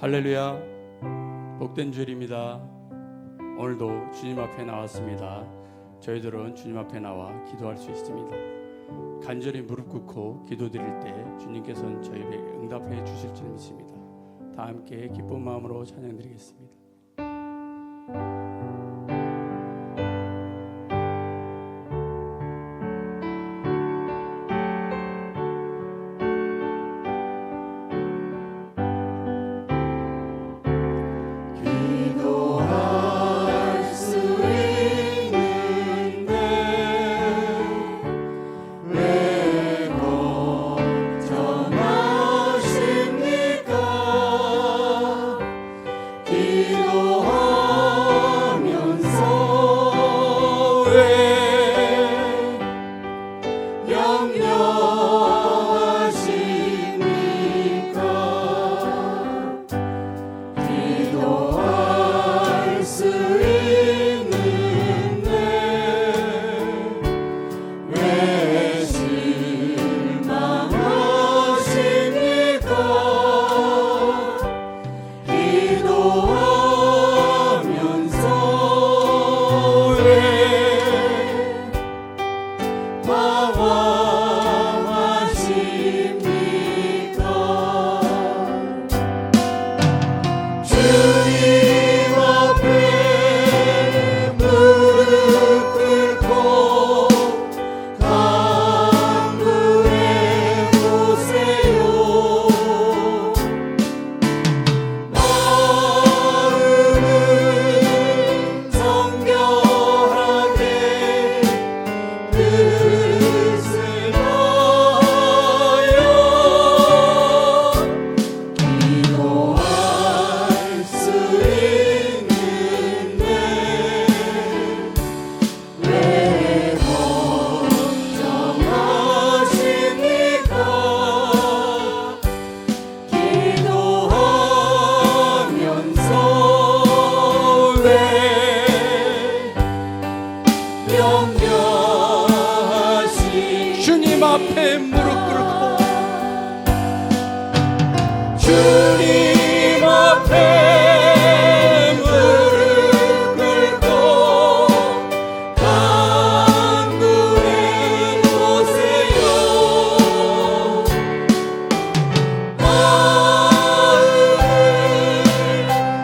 할렐루야, 복된 주일입니다. 오늘도 주님 앞에 나왔습니다. 저희들은 주님 앞에 나와 기도할 수 있습니다. 간절히 무릎 꿇고 기도드릴 때 주님께서는 저희에게 응답해 주실 줄 믿습니다. 다 함께 기쁜 마음으로 찬양드리겠습니다. 주님 앞에 무릎 꿇고 주님 앞에 무릎 꿇고 간구해 보세요. 마음을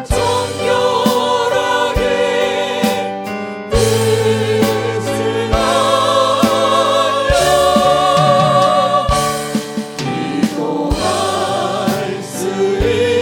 정결하게 뜻을 기도할 수 있는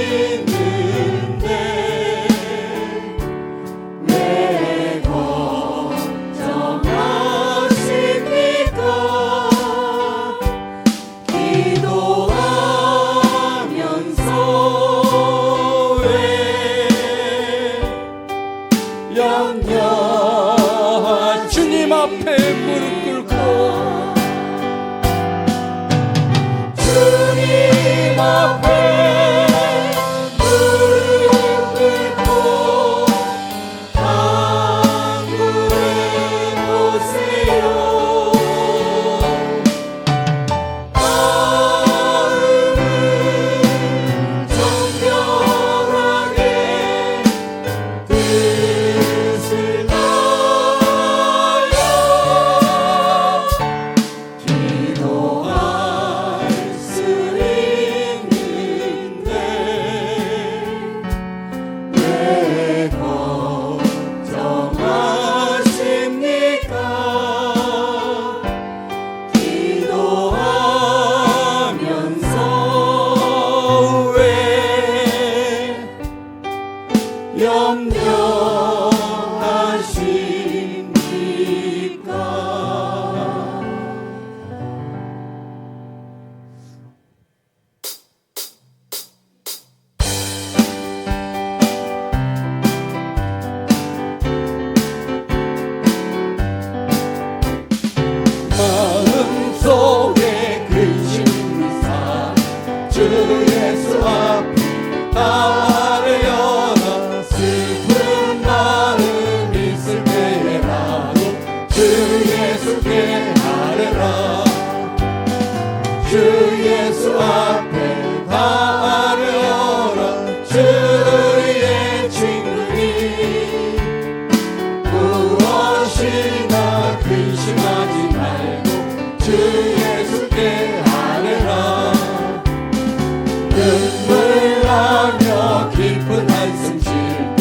눈물 나며 깊은 한숨 쉴 때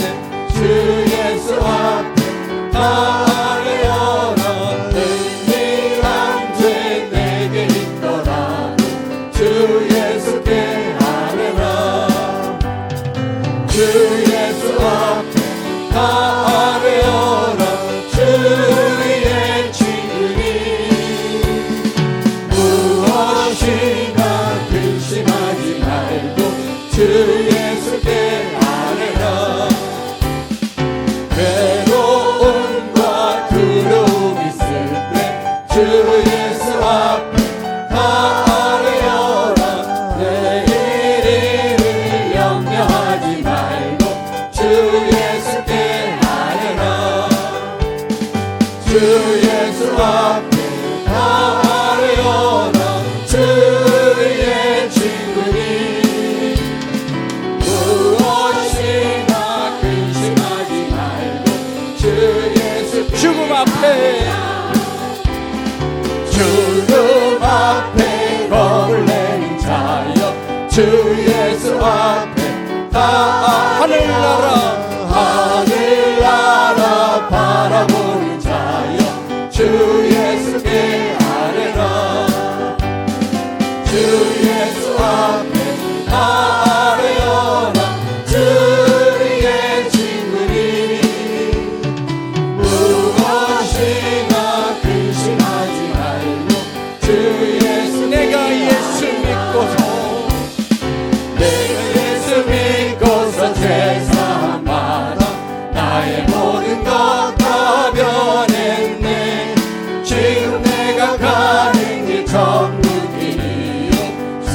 주 예수 앞에 다 아뢰어라. 은밀한 죄 내게 있더라도 주 예수께 아뢰라. 주 예수 앞에 다 아뢰어라. 주의 친구니 무엇이나 근심하지 말고 주 예수께 아뢰라. 괴로움과 두려움 있을 때 주 예수 앞에 다 아뢰어라. 내일을 염려하지 말고 주 예수께 아뢰라. 주 예수 앞에 다 아뢰어라. 주의 친구니 무엇이나 근심하지 말고 주 예수 죽음 앞에 죽음 앞에 겁을 내는 자여 주 예수 앞에 다 하늘나라 하늘나라 바라보는 자여 주 예수께 아뢰라. 주 예수 앞에 다 아뢰어라. 주의 친구니 무엇이나 근심하지 말고 주 예수 내가 예수 믿고서 내가 예수 믿고서 제사한 마다 나의 모든 것 다 변했네. 지금 내가 가는 길 천국이요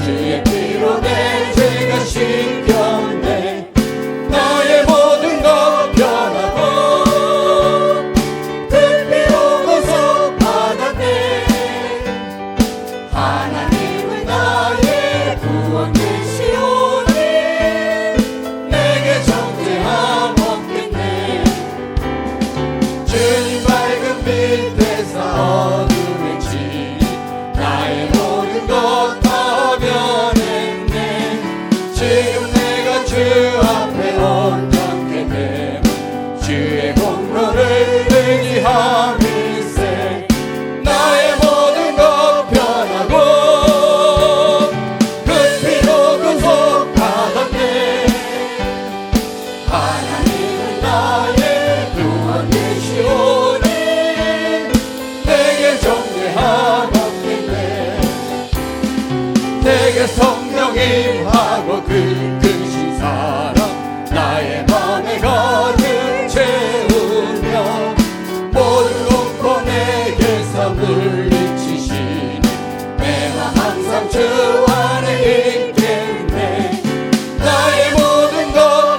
주의 피로 내 죄가 씻겼네. 나의 모든 것 변하고 그 피로 고소 받았네. 하나님은 나의 구원 되시오니 내게 정죄함 없겠네. 주님 밝은 빛에서 어둠에 치니 나의 모든 것 다 변했네. 지금 내가 주 앞에 온전케 되면 주의 공로를 의지함일세. 나의 모든 것 변하고 그 피로 구속받았네. 하나님은 나의 구원 되시오니 내게 정죄함 없겠네. 내게 성령 임하고 그 크신 사랑 나의 맘에 가득 채우며 모든 공포 내게서 물리치시니 내가 항상 주 안에 있겠네. 나의 모든 것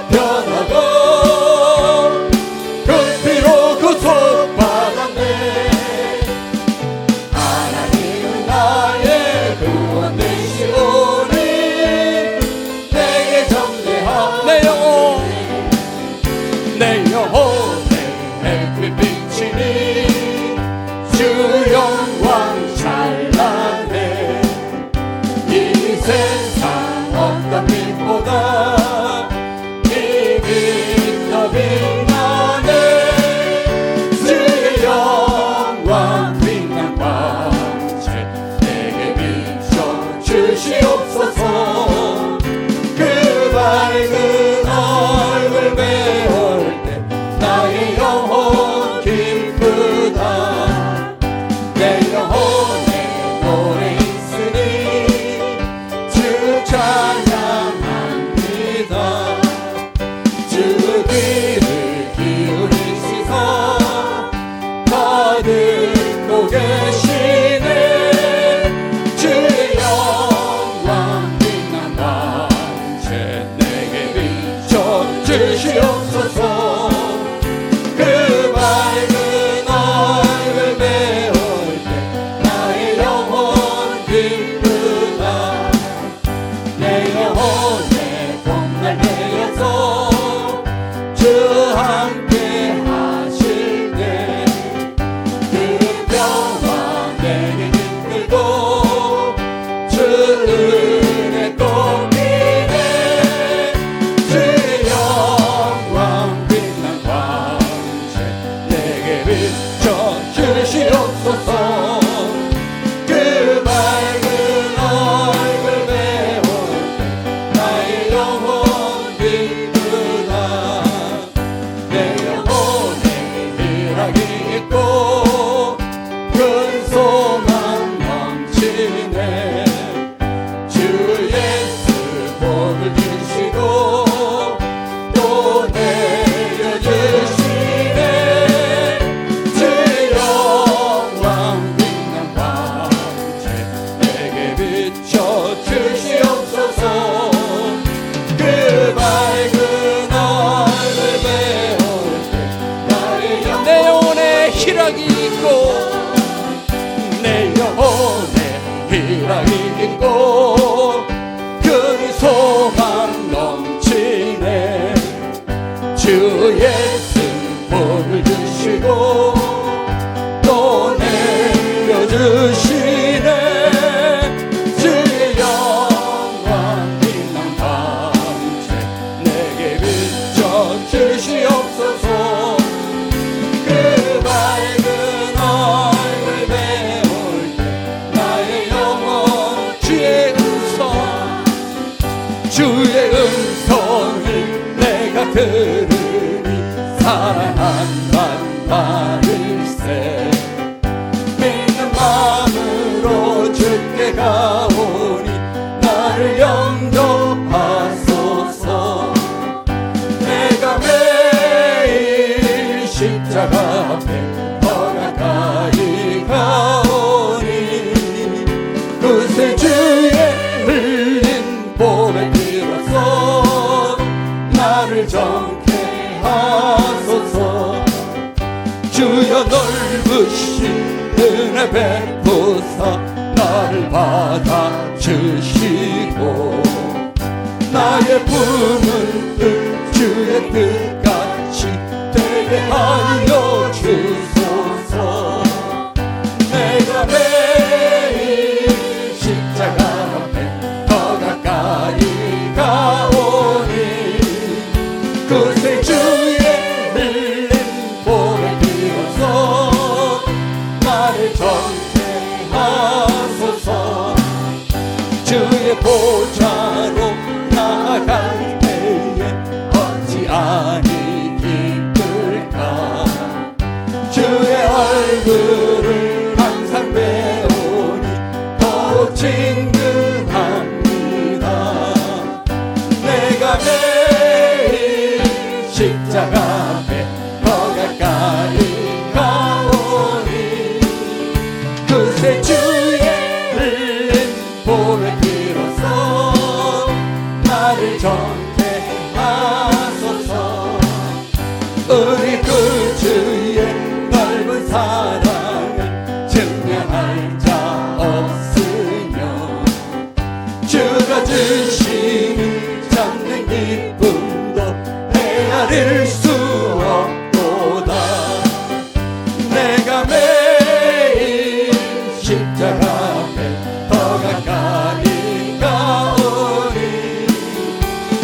변하고 그 피로 구속받았네. 하나님은 나의 구원 되시오니 내게 정죄하옵소서. 내 영혼에 햇빛 비치니 주 영광 찬란해. 이 세상 어떤 빛보다 이 빛 더 빛나네. 주의 영광 빛난 광채 내게 비춰 주시옵소서. 그 밝은 얼굴 배울 때 나의 영혼 기쁘다. 내 영혼에 노래 있으니 주 찬양합니다. 주 귀를 기울이시서 다 듣고 계시네. 주의 영광 빛난 광채 내게 비춰 주시옵소서. 그 밝은 얼굴 배울 때 나의 영혼 기쁘다. 내 영혼에 봄날 내려서 주 함께 하실 때 그 평화 내게 이끌고 주 은혜 꼭 또 내려주시네. 주의 영광 빛난 광채 내게 비춰 주시옵소서. 그 밝은 얼굴 배울 때 나의 내 영혼에 희락이 있고 내 영혼에 희락이 있고 그 소망 넘치네. 주 예수 복을 주시고 또 내려주시네. 주의 영광 빛난 광채 내게 비춰 주시옵소서. 그 밝은 얼굴 배울 때 나의 영혼 주의 음성을 내가 들으니 사랑한다는 말일세. 믿는 마음으로 주께 가오니 나를 영접하소서. 내가 매일 십자가 앞에 더 가까이 가오니 그새 주의 흘린 보배 들어서 나를 정케 하소서. 주여 넓으신 은혜 베푸사 나를 받아주시고 나의 품은 뜻 주의 뜻같이 되게 하여 주소서. 내가 매일 십자가 앞에 더 가까이 가오니 그새 주의 흘린 보배 들어서 나를 정케하소서. 주의 보좌로 나아갈 때에 어찌 아니 기쁠까. 주의 얼굴을 항상 배우니 더욱 친근합니다. 내가 매일 십자가 앞에 더 가까이 가오니 그새 주의 흘린 보배 들어서 나를 정케하소서. 우리 그 주의 넓은 사랑을 증명할 자 없으며 주가 주시는 참된 기쁨도 헤아릴 수 없도다. 내가 매일 십자가 앞에 더 가까이 가오니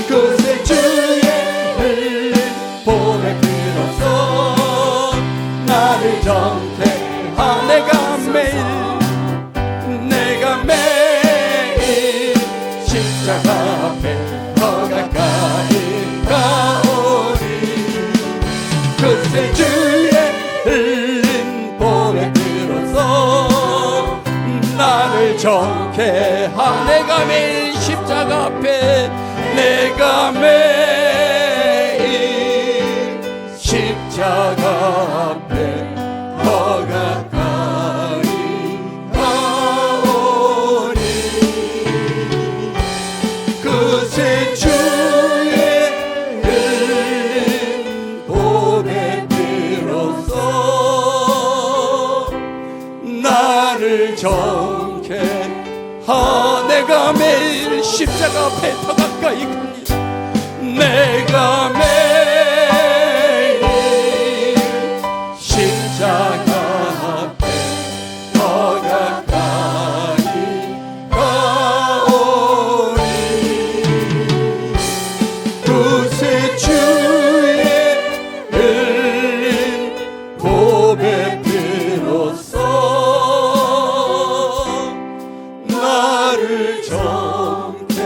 그새 주의 흘린 보배 들어서 나를 정케하. 내가 매일 십자가 앞에 더 가까이 가오니 그새 주의 흘린 보배 들어서 나를 정케하. 내가 매일 십자가 앞에 내가 매일 십자가 앞에 더 가까이 가오니 그새 주의 흘린 보배 들어서 나를 정케하. 내가 매일 십자가 앞에 더 가까이 갑니다. 내가 매일 십자가 앞에 더 가까이 가오니 그새 주의 흘린 보배 들어서 나를 정케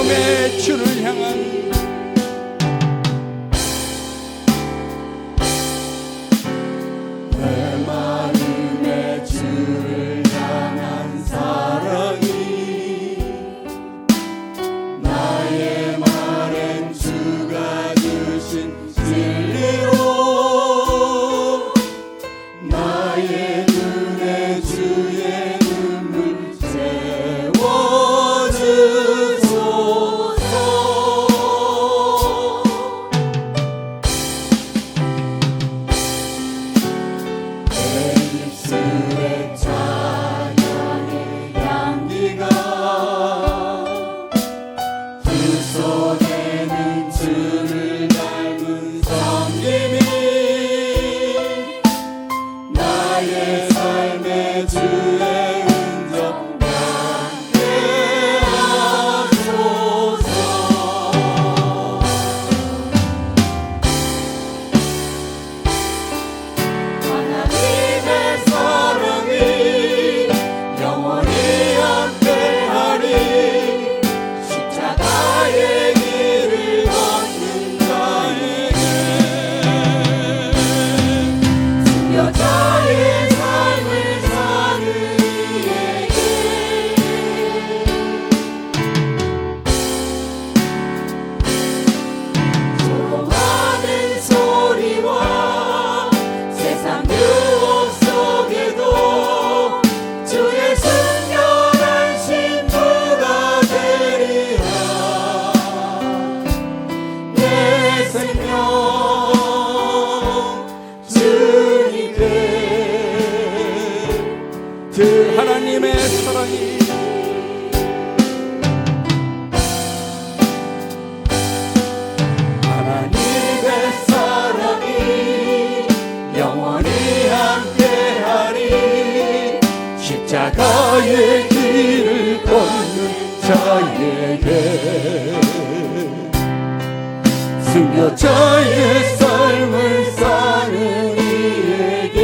마음의 주를 향한 내 마음의 주를 향한 사랑이 나의 말엔 주가 주신 진리로 나의 눈에 주의 눈물 채워주소서. 내 입술에 찬양의 향기가 두 손에는 주를 닮은 섬김이 나의 삶의 주의 흔적 남게 하소서. 하나님의 사랑이 영원히 함께하리. 십자가의 길을 걷는 자에게 여자의 삶을 사는 이에게 조롱하는 소리와 세상 유혹 속에도 주의 순결한 신부가 되리라. 내 생명 주님께 그 하나님의 사랑이 하나님의 사랑이 영원히 함께하리. 십자가의 길을 걷는 자에게 승려자의 삶을 사는 이에게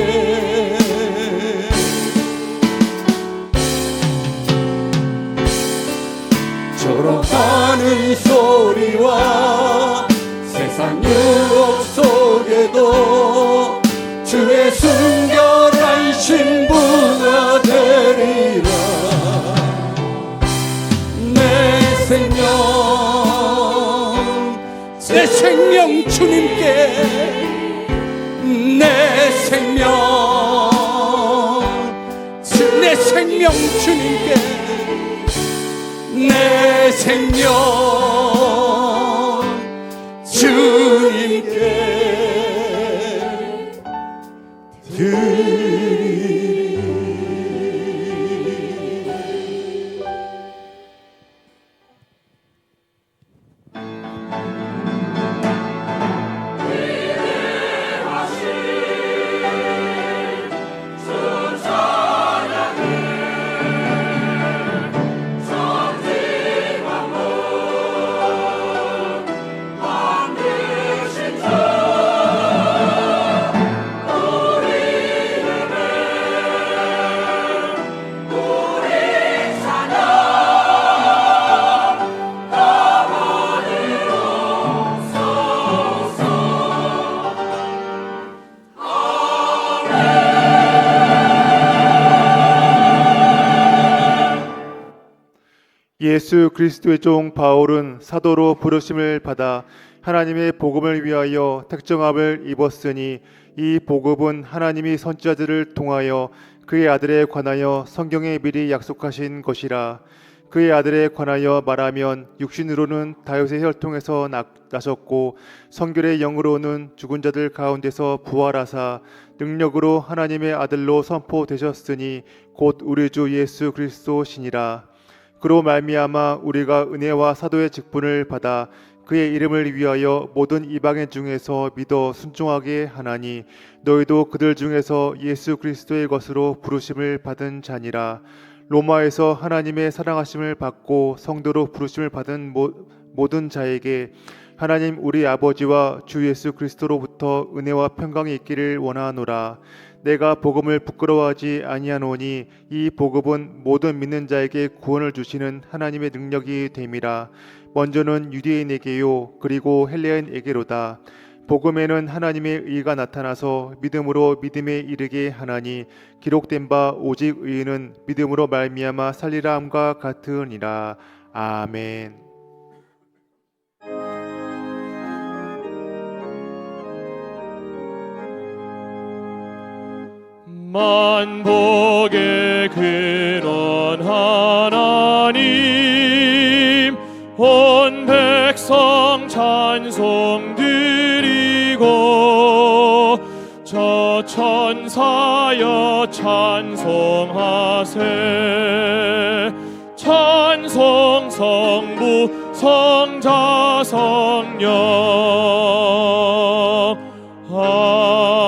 조롱하는 소리와 세상 유혹 속에도 주의 순결한 신부가 되리라. 내 생명 주님께 내 생명 주님께 내 생명 주님께 드리리. 예수 그리스도의 종 바울은 사도로 부르심을 받아 하나님의 복음을 위하여 특정함을 입었으니 이 복음은 하나님이 선지자들을 통하여 그의 아들에 관하여 성경에 미리 약속하신 것이라. 그의 아들에 관하여 말하면 육신으로는 다윗의 혈통에서 나셨고 성결의 영으로는 죽은 자들 가운데서 부활하사 능력으로 하나님의 아들로 선포되셨으니 곧 우리 주 예수 그리스도시니라. 그로 말미암아 우리가 은혜와 사도의 직분을 받아 그의 이름을 위하여 모든 이방인 중에서 믿어 순종하게 하나니 너희도 그들 중에서 예수 그리스도의 것으로 부르심을 받은 자니라. 로마에서 하나님의 사랑하심을 받고 성도로 부르심을 받은 모든 자에게 하나님 우리 아버지와 주 예수 그리스도로부터 은혜와 평강이 있기를 원하노라. 내가 복음을 부끄러워하지 아니하노니 이 복음은 모든 믿는 자에게 구원을 주시는 하나님의 능력이 됨이라. 먼저는 유대인에게요 그리고 헬레인에게로다. 복음에는 하나님의 의가 나타나서 믿음으로 믿음에 이르게 하나니 기록된 바 오직 의인은 믿음으로 말미암아 살리라 함과 같으니라. 아멘. 만복의 근원 하나님, 온 백성 찬송 드리고 저 천사여 찬송하세. 찬송 성부 성자 성령. 아멘.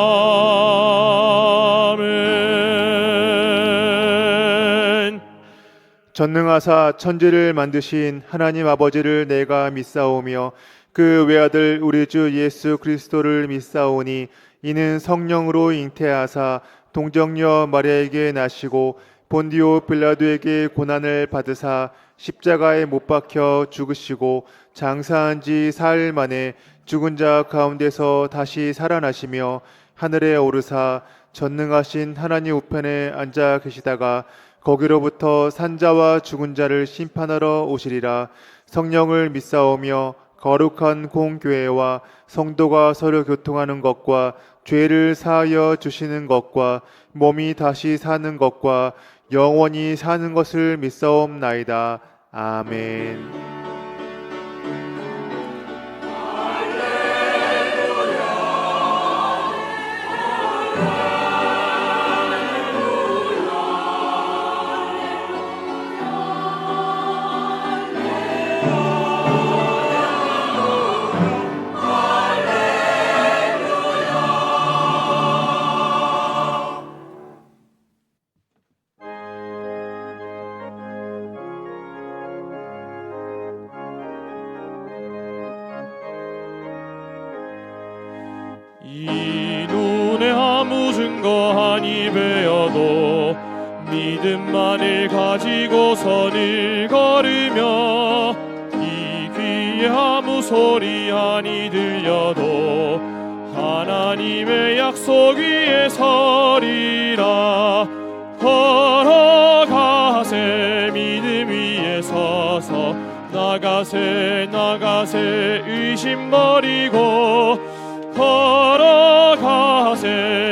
전능하사 천지를 만드신 하나님 아버지를 내가 믿사오며 그 외아들 우리 주 예수 그리스도를 믿사오니 이는 성령으로 잉태하사 동정녀 마리아에게 나시고 본디오 빌라도에게 고난을 받으사 십자가에 못 박혀 죽으시고 장사한 지 사흘 만에 죽은 자 가운데서 다시 살아나시며 하늘에 오르사 전능하신 하나님 우편에 앉아 계시다가 거기로부터 산자와 죽은 자를 심판하러 오시리라. 성령을 믿사오며 거룩한 공교회와 성도가 서로 교통하는 것과 죄를 사하여 주시는 것과 몸이 다시 사는 것과 영원히 사는 것을 믿사옵나이다. 아멘. 이 눈에 아무 증거하니 베어도 믿음만을 가지고 선을 걸으며 이 귀에 아무 소리 아니 들려도 하나님의 약속 위에 서리라. 걸어가세 믿음 위에 서서 나가세 나가세 의심 버리고 걸어가세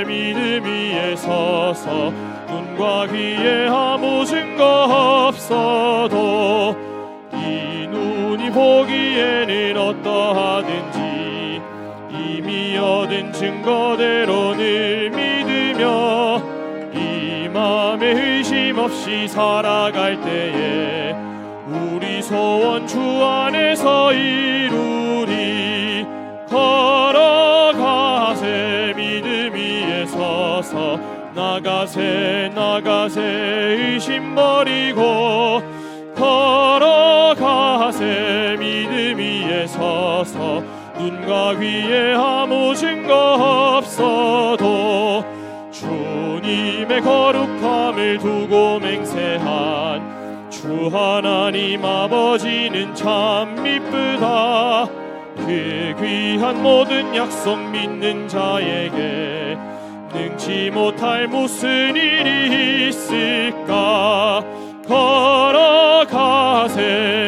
믿음 위에 서서 눈과 귀에 아무 증거 없어도 이 눈이 보기에는 어떠하든지 이미 얻은 증거대로 늘 믿으며 이 맘에 의심 없이 살아갈 때에 우리 소원 주 안에서 이루리. 걸어가세 믿음 위에 서서 나가세 나가세 의심 버리고 걸어가세 믿음 위에 서서 눈과 귀에 아무 증거 없어도 주님의 거룩함을 두고 맹세한 주 하나님 아버지는 참 미쁘다. 그 귀한 모든 약속 믿는 자에게 능치 못할 무슨 일이 있을까. 걸어가세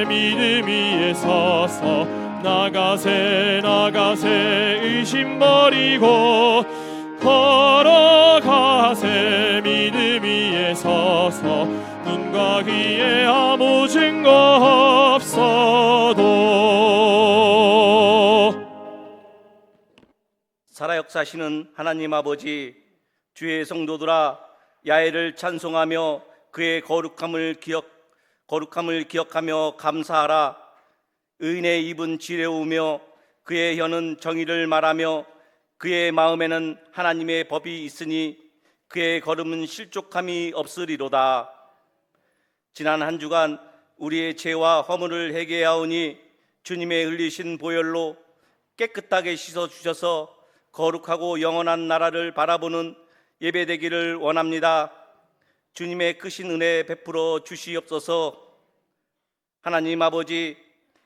믿음 위에 서서 나가세 나가세 의심 버리고 걸어가세 믿음 위에 서서 눈과 귀에 아무 증거 없어도. 살아역사시는 하나님 아버지, 주의 성도들아 야훼를 찬송하며 그의 거룩함을 기억하며 감사하라. 의인의 입은 지혜우며 그의 혀는 정의를 말하며 그의 마음에는 하나님의 법이 있으니 그의 걸음은 실족함이 없으리로다. 지난 한 주간 우리의 죄와 허물을 회개하오니 주님의 흘리신 보혈로 깨끗하게 씻어주셔서 거룩하고 영원한 나라를 바라보는 예배되기를 원합니다. 주님의 크신 은혜 베풀어 주시옵소서. 하나님 아버지,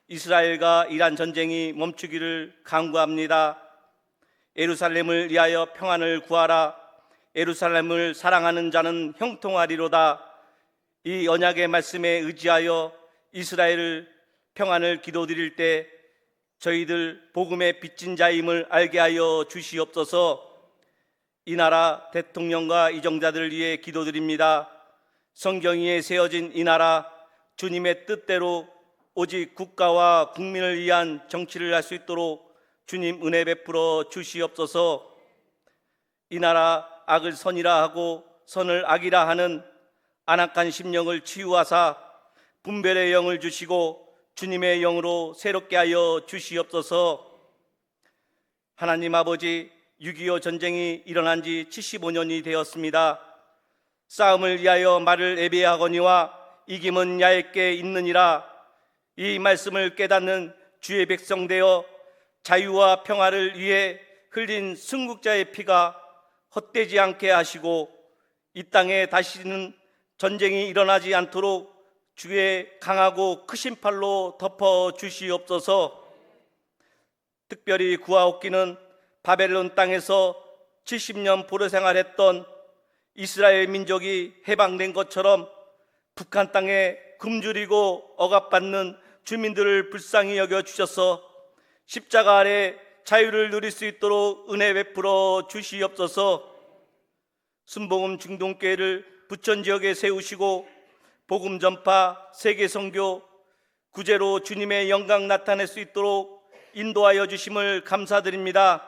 이스라엘과 이란 전쟁이 멈추기를 간구합니다. 예루살렘을 위하여 평안을 구하라. 예루살렘을 사랑하는 자는 형통하리로다. 이 언약의 말씀에 의지하여 이스라엘 평안을 기도드릴 때 저희들 복음의 빚진 자임을 알게 하여 주시옵소서. 이 나라 대통령과 이정자들을 위해 기도드립니다. 성경 위에 세워진 이 나라 주님의 뜻대로 오직 국가와 국민을 위한 정치를 할 수 있도록 주님 은혜 베풀어 주시옵소서. 이 나라 악을 선이라 하고 선을 악이라 하는 안악한 심령을 치유하사 분별의 영을 주시고 주님의 영으로 새롭게 하여 주시옵소서. 하나님 아버지, 6.25 전쟁이 일어난 지 75년이 되었습니다. 싸움을 위하여 말을 예배하거니와 이김은 야에게 있느니라. 이 말씀을 깨닫는 주의 백성 되어 자유와 평화를 위해 흘린 순국자의 피가 헛되지 않게 하시고 이 땅에 다시는 전쟁이 일어나지 않도록 주의 강하고 크신 팔로 덮어 주시옵소서. 특별히 구하옵기는 바벨론 땅에서 70년 포로 생활했던 이스라엘 민족이 해방된 것처럼 북한 땅에 굶주리고 억압받는 주민들을 불쌍히 여겨 주셔서 십자가 아래 자유를 누릴 수 있도록 은혜 베풀어 주시옵소서. 순복음 중동교회를 부천 지역에 세우시고 복음 전파, 세계 선교, 구제로 주님의 영광 나타낼 수 있도록 인도하여 주심을 감사드립니다.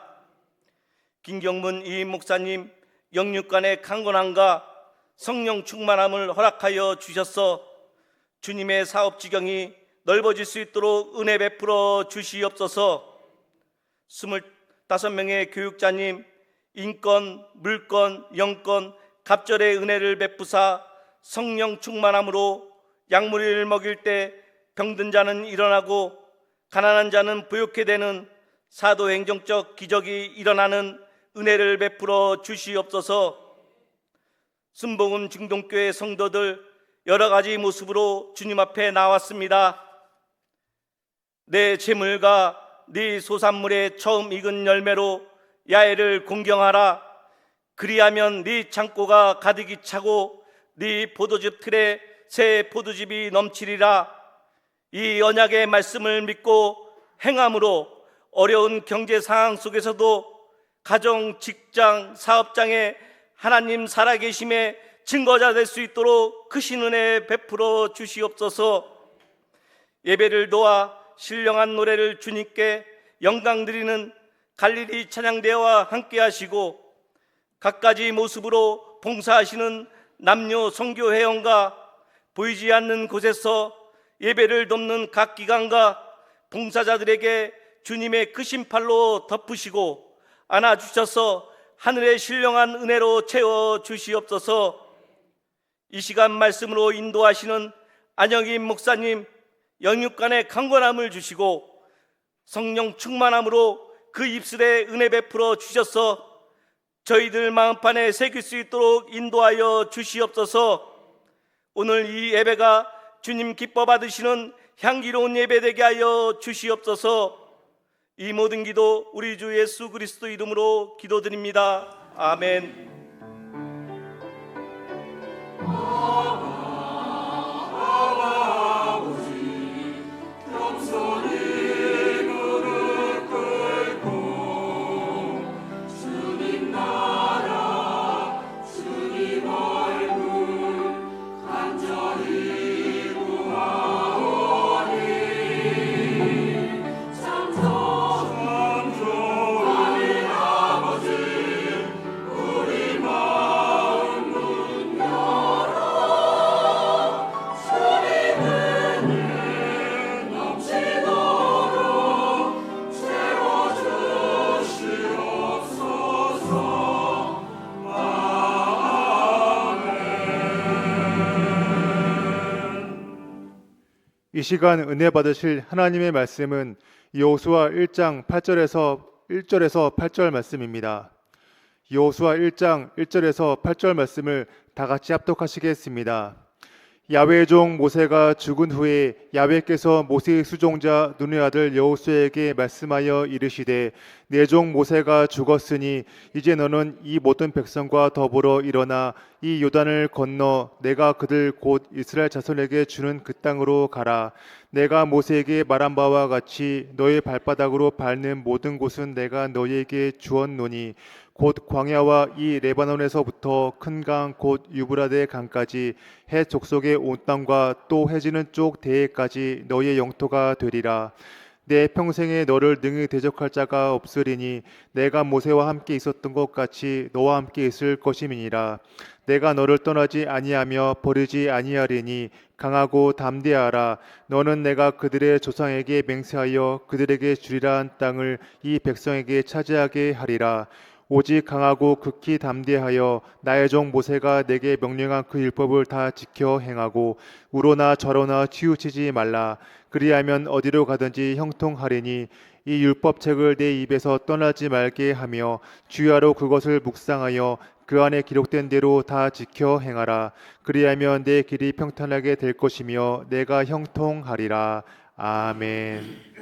김경문 이임 목사님 영육간의 강건함과 성령 충만함을 허락하여 주셔서 주님의 사업 지경이 넓어질 수 있도록 은혜 베풀어 주시옵소서. 25명의 교육자님 인권, 물권, 영권, 갑절의 은혜를 베푸사 성령 충만함으로 약물을 먹일 때 병든 자는 일어나고 가난한 자는 부욕해 되는 사도행정적 기적이 일어나는 은혜를 베풀어 주시옵소서. 순복음 중동교회 성도들 여러 가지 모습으로 주님 앞에 나왔습니다. 내 재물과 네 소산물의 처음 익은 열매로 야훼를 공경하라. 그리하면 네 창고가 가득히 차고 네 포도즙 틀에 새 포도즙이 넘치리라. 이 언약의 말씀을 믿고 행함으로 어려운 경제 상황 속에서도 가정, 직장, 사업장에 하나님 살아계심의 증거자 될 수 있도록 크신 은혜 베풀어 주시옵소서. 예배를 도와 신령한 노래를 주님께 영광 드리는 갈릴리 찬양대와 함께 하시고 갖가지 모습으로 봉사하시는 남녀 선교 회원과 보이지 않는 곳에서 예배를 돕는 각 기관과 봉사자들에게 주님의 크신 팔로 덮으시고 안아주셔서 하늘의 신령한 은혜로 채워 주시옵소서. 이 시간 말씀으로 인도하시는 안영임 목사님 영육간의 강건함을 주시고 성령 충만함으로 그 입술에 은혜 베풀어 주셔서 저희들 마음판에 새길 수 있도록 인도하여 주시옵소서. 오늘 이 예배가 주님 기뻐 받으시는 향기로운 예배 되게 하여 주시옵소서. 이 모든 기도 우리 주 예수 그리스도 이름으로 기도드립니다. 아멘. 이 시간 은혜 받으실 하나님의 말씀은 여호수아 1장 8절에서 8절 말씀입니다. 여호수아 1장 1절에서 8절 말씀을 다 같이 합독하시겠습니다. 야훼의 종 모세가 죽은 후에 야훼께서 모세의 수종자 눈의 아들 여호수아에게 말씀하여 이르시되 내 종 모세가 죽었으니 이제 너는 이 모든 백성과 더불어 일어나 이 요단을 건너 내가 그들 곧 이스라엘 자손에게 주는 그 땅으로 가라. 내가 모세에게 말한 바와 같이 너의 발바닥으로 밟는 모든 곳은 내가 너희에게 주었노니 곧 광야와 이 레바논에서부터 큰 강 곧 유브라데 강까지 해 족속의 온 땅과 또 해지는 쪽 대해까지 너희의 영토가 되리라. 내 평생에 너를 능히 대적할 자가 없으리니 내가 모세와 함께 있었던 것 같이 너와 함께 있을 것임이니라. 내가 너를 떠나지 아니하며 버리지 아니하리니 강하고 담대하라. 너는 내가 그들의 조상에게 맹세하여 그들에게 주리라 한 땅을 이 백성에게 차지하게 하리라. 오직 강하고 극히 담대하여 나의 종 모세가 내게 명령한 그 율법을 다 지켜 행하고 우로나 저로나 치우치지 말라. 그리하면 어디로 가든지 형통하리니 이 율법책을 내 입에서 떠나지 말게 하며 주야로 그것을 묵상하여 그 안에 기록된 대로 다 지켜 행하라. 그리하면 내 길이 평탄하게 될 것이며 내가 형통하리라. 아멘.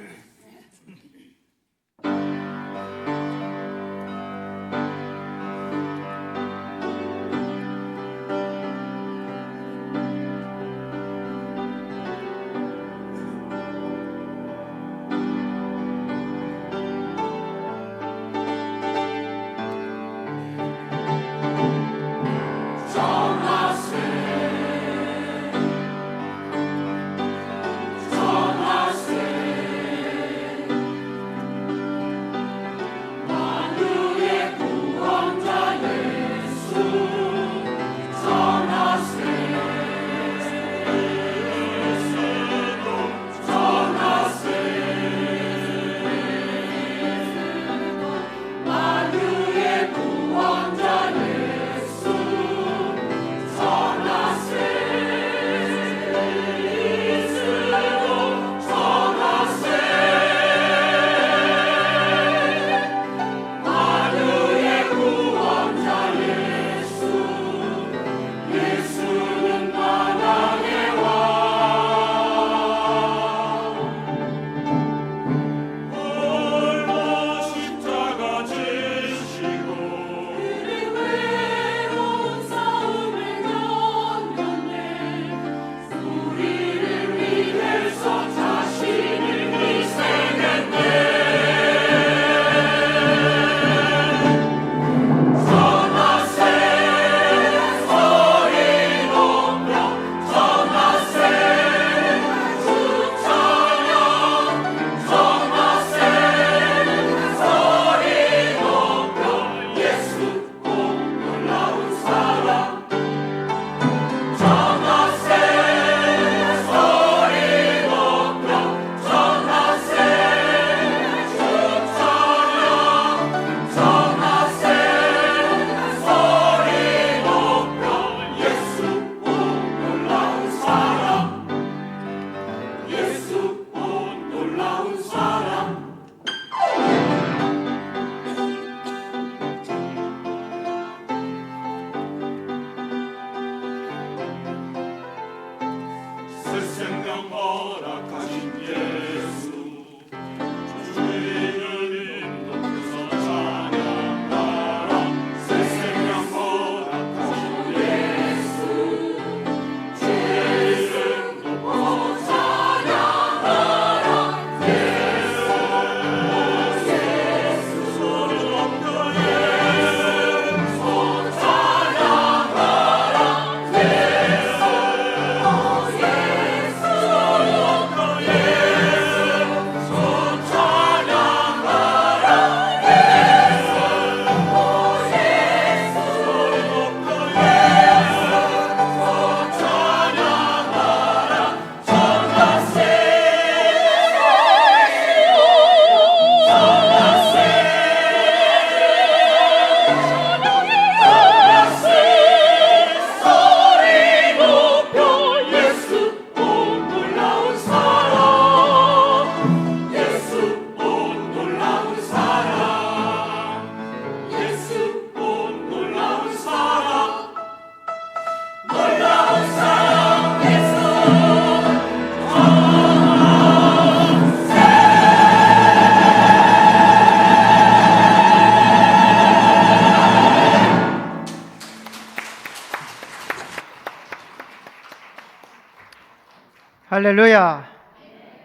할렐루야.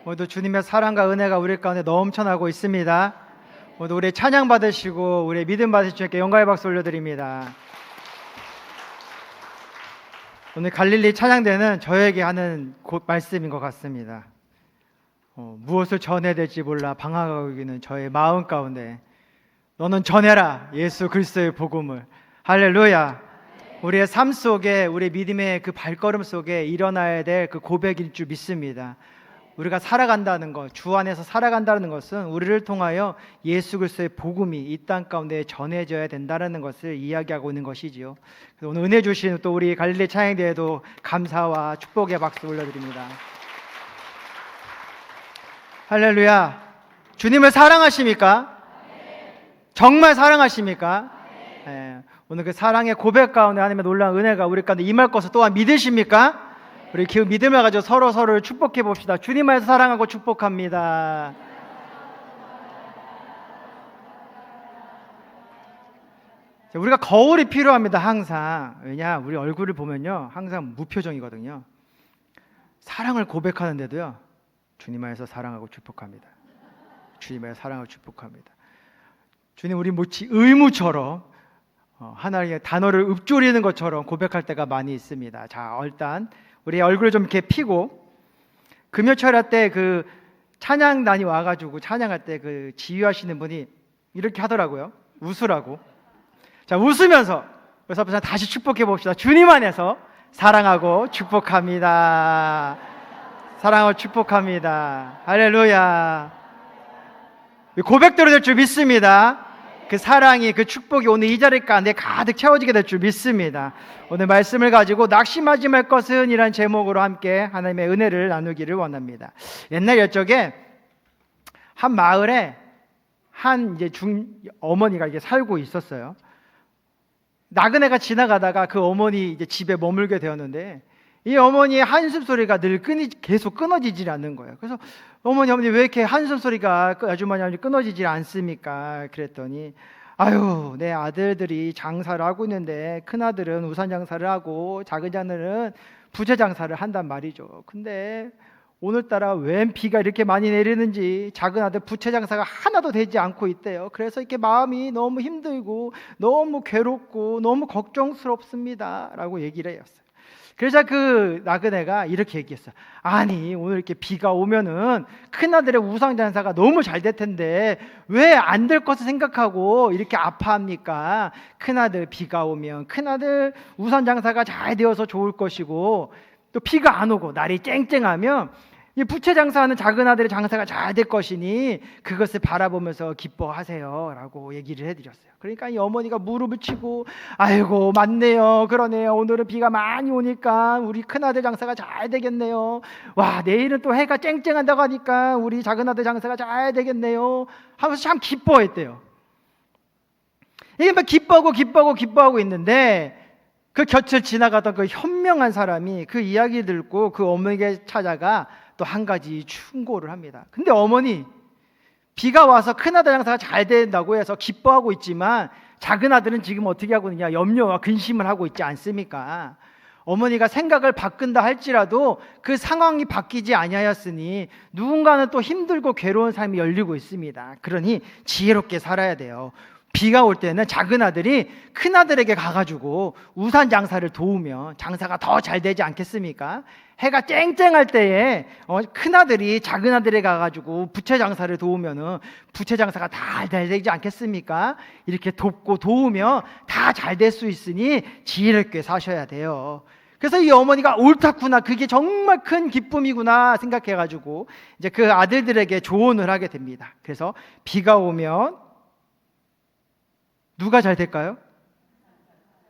모두 주님의 사랑과 은혜가 우리 가운데 넘쳐나고 있습니다. 모두 우리 찬양 받으시고 우리 믿음 받으실 주님께 영광의 박수 올려드립니다. 오늘 갈릴리 찬양대는 저에게 하는 말씀인 것 같습니다. 무엇을 전해야 될지 몰라 방황하고 있는 저의 마음 가운데 너는 전해라 예수 그리스도의 복음을. 할렐루야. 우리의 삶 속에 우리 믿음의 그 발걸음 속에 일어나야 될 그 고백일 줄 믿습니다. 우리가 살아간다는 것, 주 안에서 살아간다는 것은 우리를 통하여 예수 그리스도의 복음이 이 땅 가운데 전해져야 된다는 것을 이야기하고 있는 것이지요. 그래서 오늘 은혜 주신 또 우리 갈릴리 찬양대회도 감사와 축복의 박수 올려드립니다. 할렐루야. 주님을 사랑하십니까? 정말 사랑하십니까? 네. 오늘 그 사랑의 고백 가운데 하나님의 놀라운 은혜가 우리 가운데 임할 것을 또한 믿으십니까? 우리 그 믿음을 가지고 서로를 축복해 봅시다. 주님 안에서 사랑하고 축복합니다. 우리가 거울이 필요합니다. 항상. 왜냐? 우리 얼굴을 보면요 항상 무표정이거든요. 사랑을 고백하는데도요 주님 안에서 사랑하고 축복합니다. 주님 안에서 사랑하고 축복합니다. 주님, 우리 마치 의무처럼 하나님의 단어를 읊조리는 것처럼 고백할 때가 많이 있습니다. 자, 일단 우리 얼굴을 좀 이렇게 피고 금요철야 때 그 찬양단이 와가지고 찬양할 때 그 지휘하시는 분이 이렇게 하더라고요. 웃으라고. 자, 웃으면서 그래서 다시 축복해 봅시다. 주님 안에서 사랑하고 축복합니다. 사랑하고 축복합니다. 할렐루야. 고백대로 될 줄 믿습니다. 그 사랑이, 그 축복이 오늘 이 자리 가운데 가득 채워지게 될 줄 믿습니다. 오늘 말씀을 가지고 낙심하지 말 것은 이란 제목으로 함께 하나님의 은혜를 나누기를 원합니다. 옛날 옛적에 한 마을에 한 이제 어머니가 이제 살고 있었어요. 나그네가 지나가다가 그 어머니 이제 집에 머물게 되었는데 이 어머니의 한숨 소리가 늘 계속 끊어지질 않는 거예요. 그래서 어머니 왜 이렇게 한숨 소리가 아주머니 끊어지질 않습니까? 그랬더니 아유, 내 아들들이 장사를 하고 있는데 큰 아들은 우산 장사를 하고 작은 아들은 부채 장사를 한단 말이죠. 근데 오늘따라 웬 비가 이렇게 많이 내리는지 작은 아들 부채 장사가 하나도 되지 않고 있대요. 그래서 이렇게 마음이 너무 힘들고 너무 괴롭고 너무 걱정스럽습니다 라고 얘기를 했어요. 그래서 그 나그네가 이렇게 얘기했어요. 아니, 오늘 이렇게 비가 오면은 큰아들의 우상 장사가 너무 잘 될 텐데 왜 안 될 것을 생각하고 이렇게 아파합니까? 큰아들 비가 오면 큰아들 우상 장사가 잘 되어서 좋을 것이고 또 비가 안 오고 날이 쨍쨍하면 이 부채 장사하는 작은 아들의 장사가 잘 될 것이니 그것을 바라보면서 기뻐하세요 라고 얘기를 해드렸어요. 그러니까 이 어머니가 무릎을 치고 아이고 맞네요, 그러네요, 오늘은 비가 많이 오니까 우리 큰아들 장사가 잘 되겠네요. 와, 내일은 또 해가 쨍쨍한다고 하니까 우리 작은 아들 장사가 잘 되겠네요 하면서 참 기뻐했대요. 이게 막 기뻐하고 있는데 그 곁을 지나가던 그 현명한 사람이 그 이야기 듣고 그 어머니에게 찾아가 또 한 가지 충고를 합니다. 근데 어머니, 비가 와서 큰아들 장사가 잘 된다고 해서 기뻐하고 있지만 작은 아들은 지금 어떻게 하고 있느냐, 염려와 근심을 하고 있지 않습니까? 어머니가 생각을 바꾼다 할지라도 그 상황이 바뀌지 아니하였으니 누군가는 또 힘들고 괴로운 삶이 열리고 있습니다. 그러니 지혜롭게 살아야 돼요. 비가 올 때는 작은 아들이 큰 아들에게 가가지고 우산 장사를 도우면 장사가 더 잘 되지 않겠습니까? 해가 쨍쨍할 때에 큰 아들이 작은 아들에게 가가지고 부채 장사를 도우면은 부채 장사가 다 잘 되지 않겠습니까? 이렇게 돕고 도우면 다 잘 될 수 있으니 지혜롭게 사셔야 돼요. 그래서 이 어머니가 옳다구나, 그게 정말 큰 기쁨이구나 생각해가지고 이제 그 아들들에게 조언을 하게 됩니다. 그래서 비가 오면 누가 잘 될까요?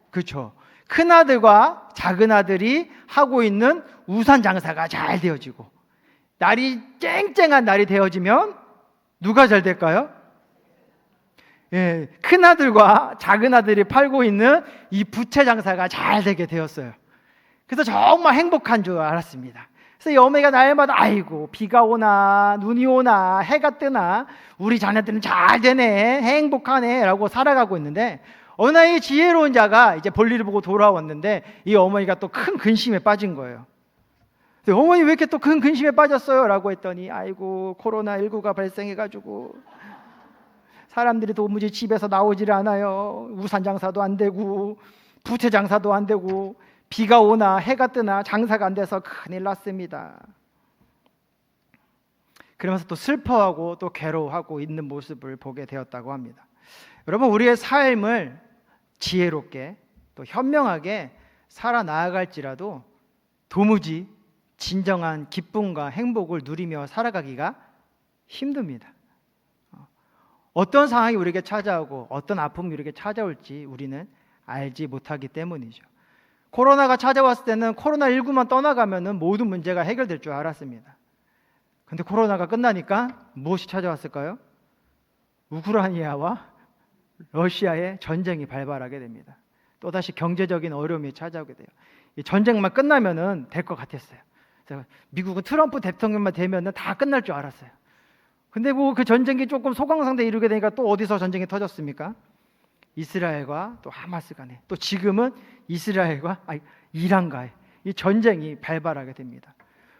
그렇죠. 큰 아들과 작은 아들이 하고 있는 우산 장사가 잘 되어지고 날이 쨍쨍한 날이 되어지면 누가 잘 될까요? 예, 큰 아들과 작은 아들이 팔고 있는 이 부채 장사가 잘 되게 되었어요. 그래서 정말 행복한 줄 알았습니다. 그래서 이 어머니가 날마다 아이고 비가 오나 눈이 오나 해가 뜨나 우리 자녀들은 잘 되네, 행복하네 라고 살아가고 있는데 어느 날 이 지혜로운 자가 이제 볼일을 보고 돌아왔는데 이 어머니가 또 큰 근심에 빠진 거예요. 어머니 왜 이렇게 또 큰 근심에 빠졌어요? 라고 했더니 아이고 코로나19가 발생해가지고 사람들이 도무지 집에서 나오질 않아요. 우산 장사도 안 되고 부채 장사도 안 되고 비가 오나 해가 뜨나 장사가 안 돼서 큰일 났습니다. 그러면서 또 슬퍼하고 또 괴로워하고 있는 모습을 보게 되었다고 합니다. 여러분, 우리의 삶을 지혜롭게 또 현명하게 살아 나아갈지라도 도무지 진정한 기쁨과 행복을 누리며 살아가기가 힘듭니다. 어떤 상황이 우리에게 찾아오고 어떤 아픔이 우리에게 찾아올지 우리는 알지 못하기 때문이죠. 코로나가 찾아왔을 때는 코로나19만 떠나가면 모든 문제가 해결될 줄 알았습니다. 근데 코로나가 끝나니까 무엇이 찾아왔을까요? 우크라이나와 러시아의 전쟁이 발발하게 됩니다. 또다시 경제적인 어려움이 찾아오게 돼요. 이 전쟁만 끝나면은 될 것 같았어요. 미국은 트럼프 대통령만 되면은 다 끝날 줄 알았어요. 근데 뭐 그 전쟁이 조금 소강상대 이루게 되니까 또 어디서 전쟁이 터졌습니까? 이스라엘과 또 하마스 간에, 또 지금은 이란과의 이 전쟁이 발발하게 됩니다.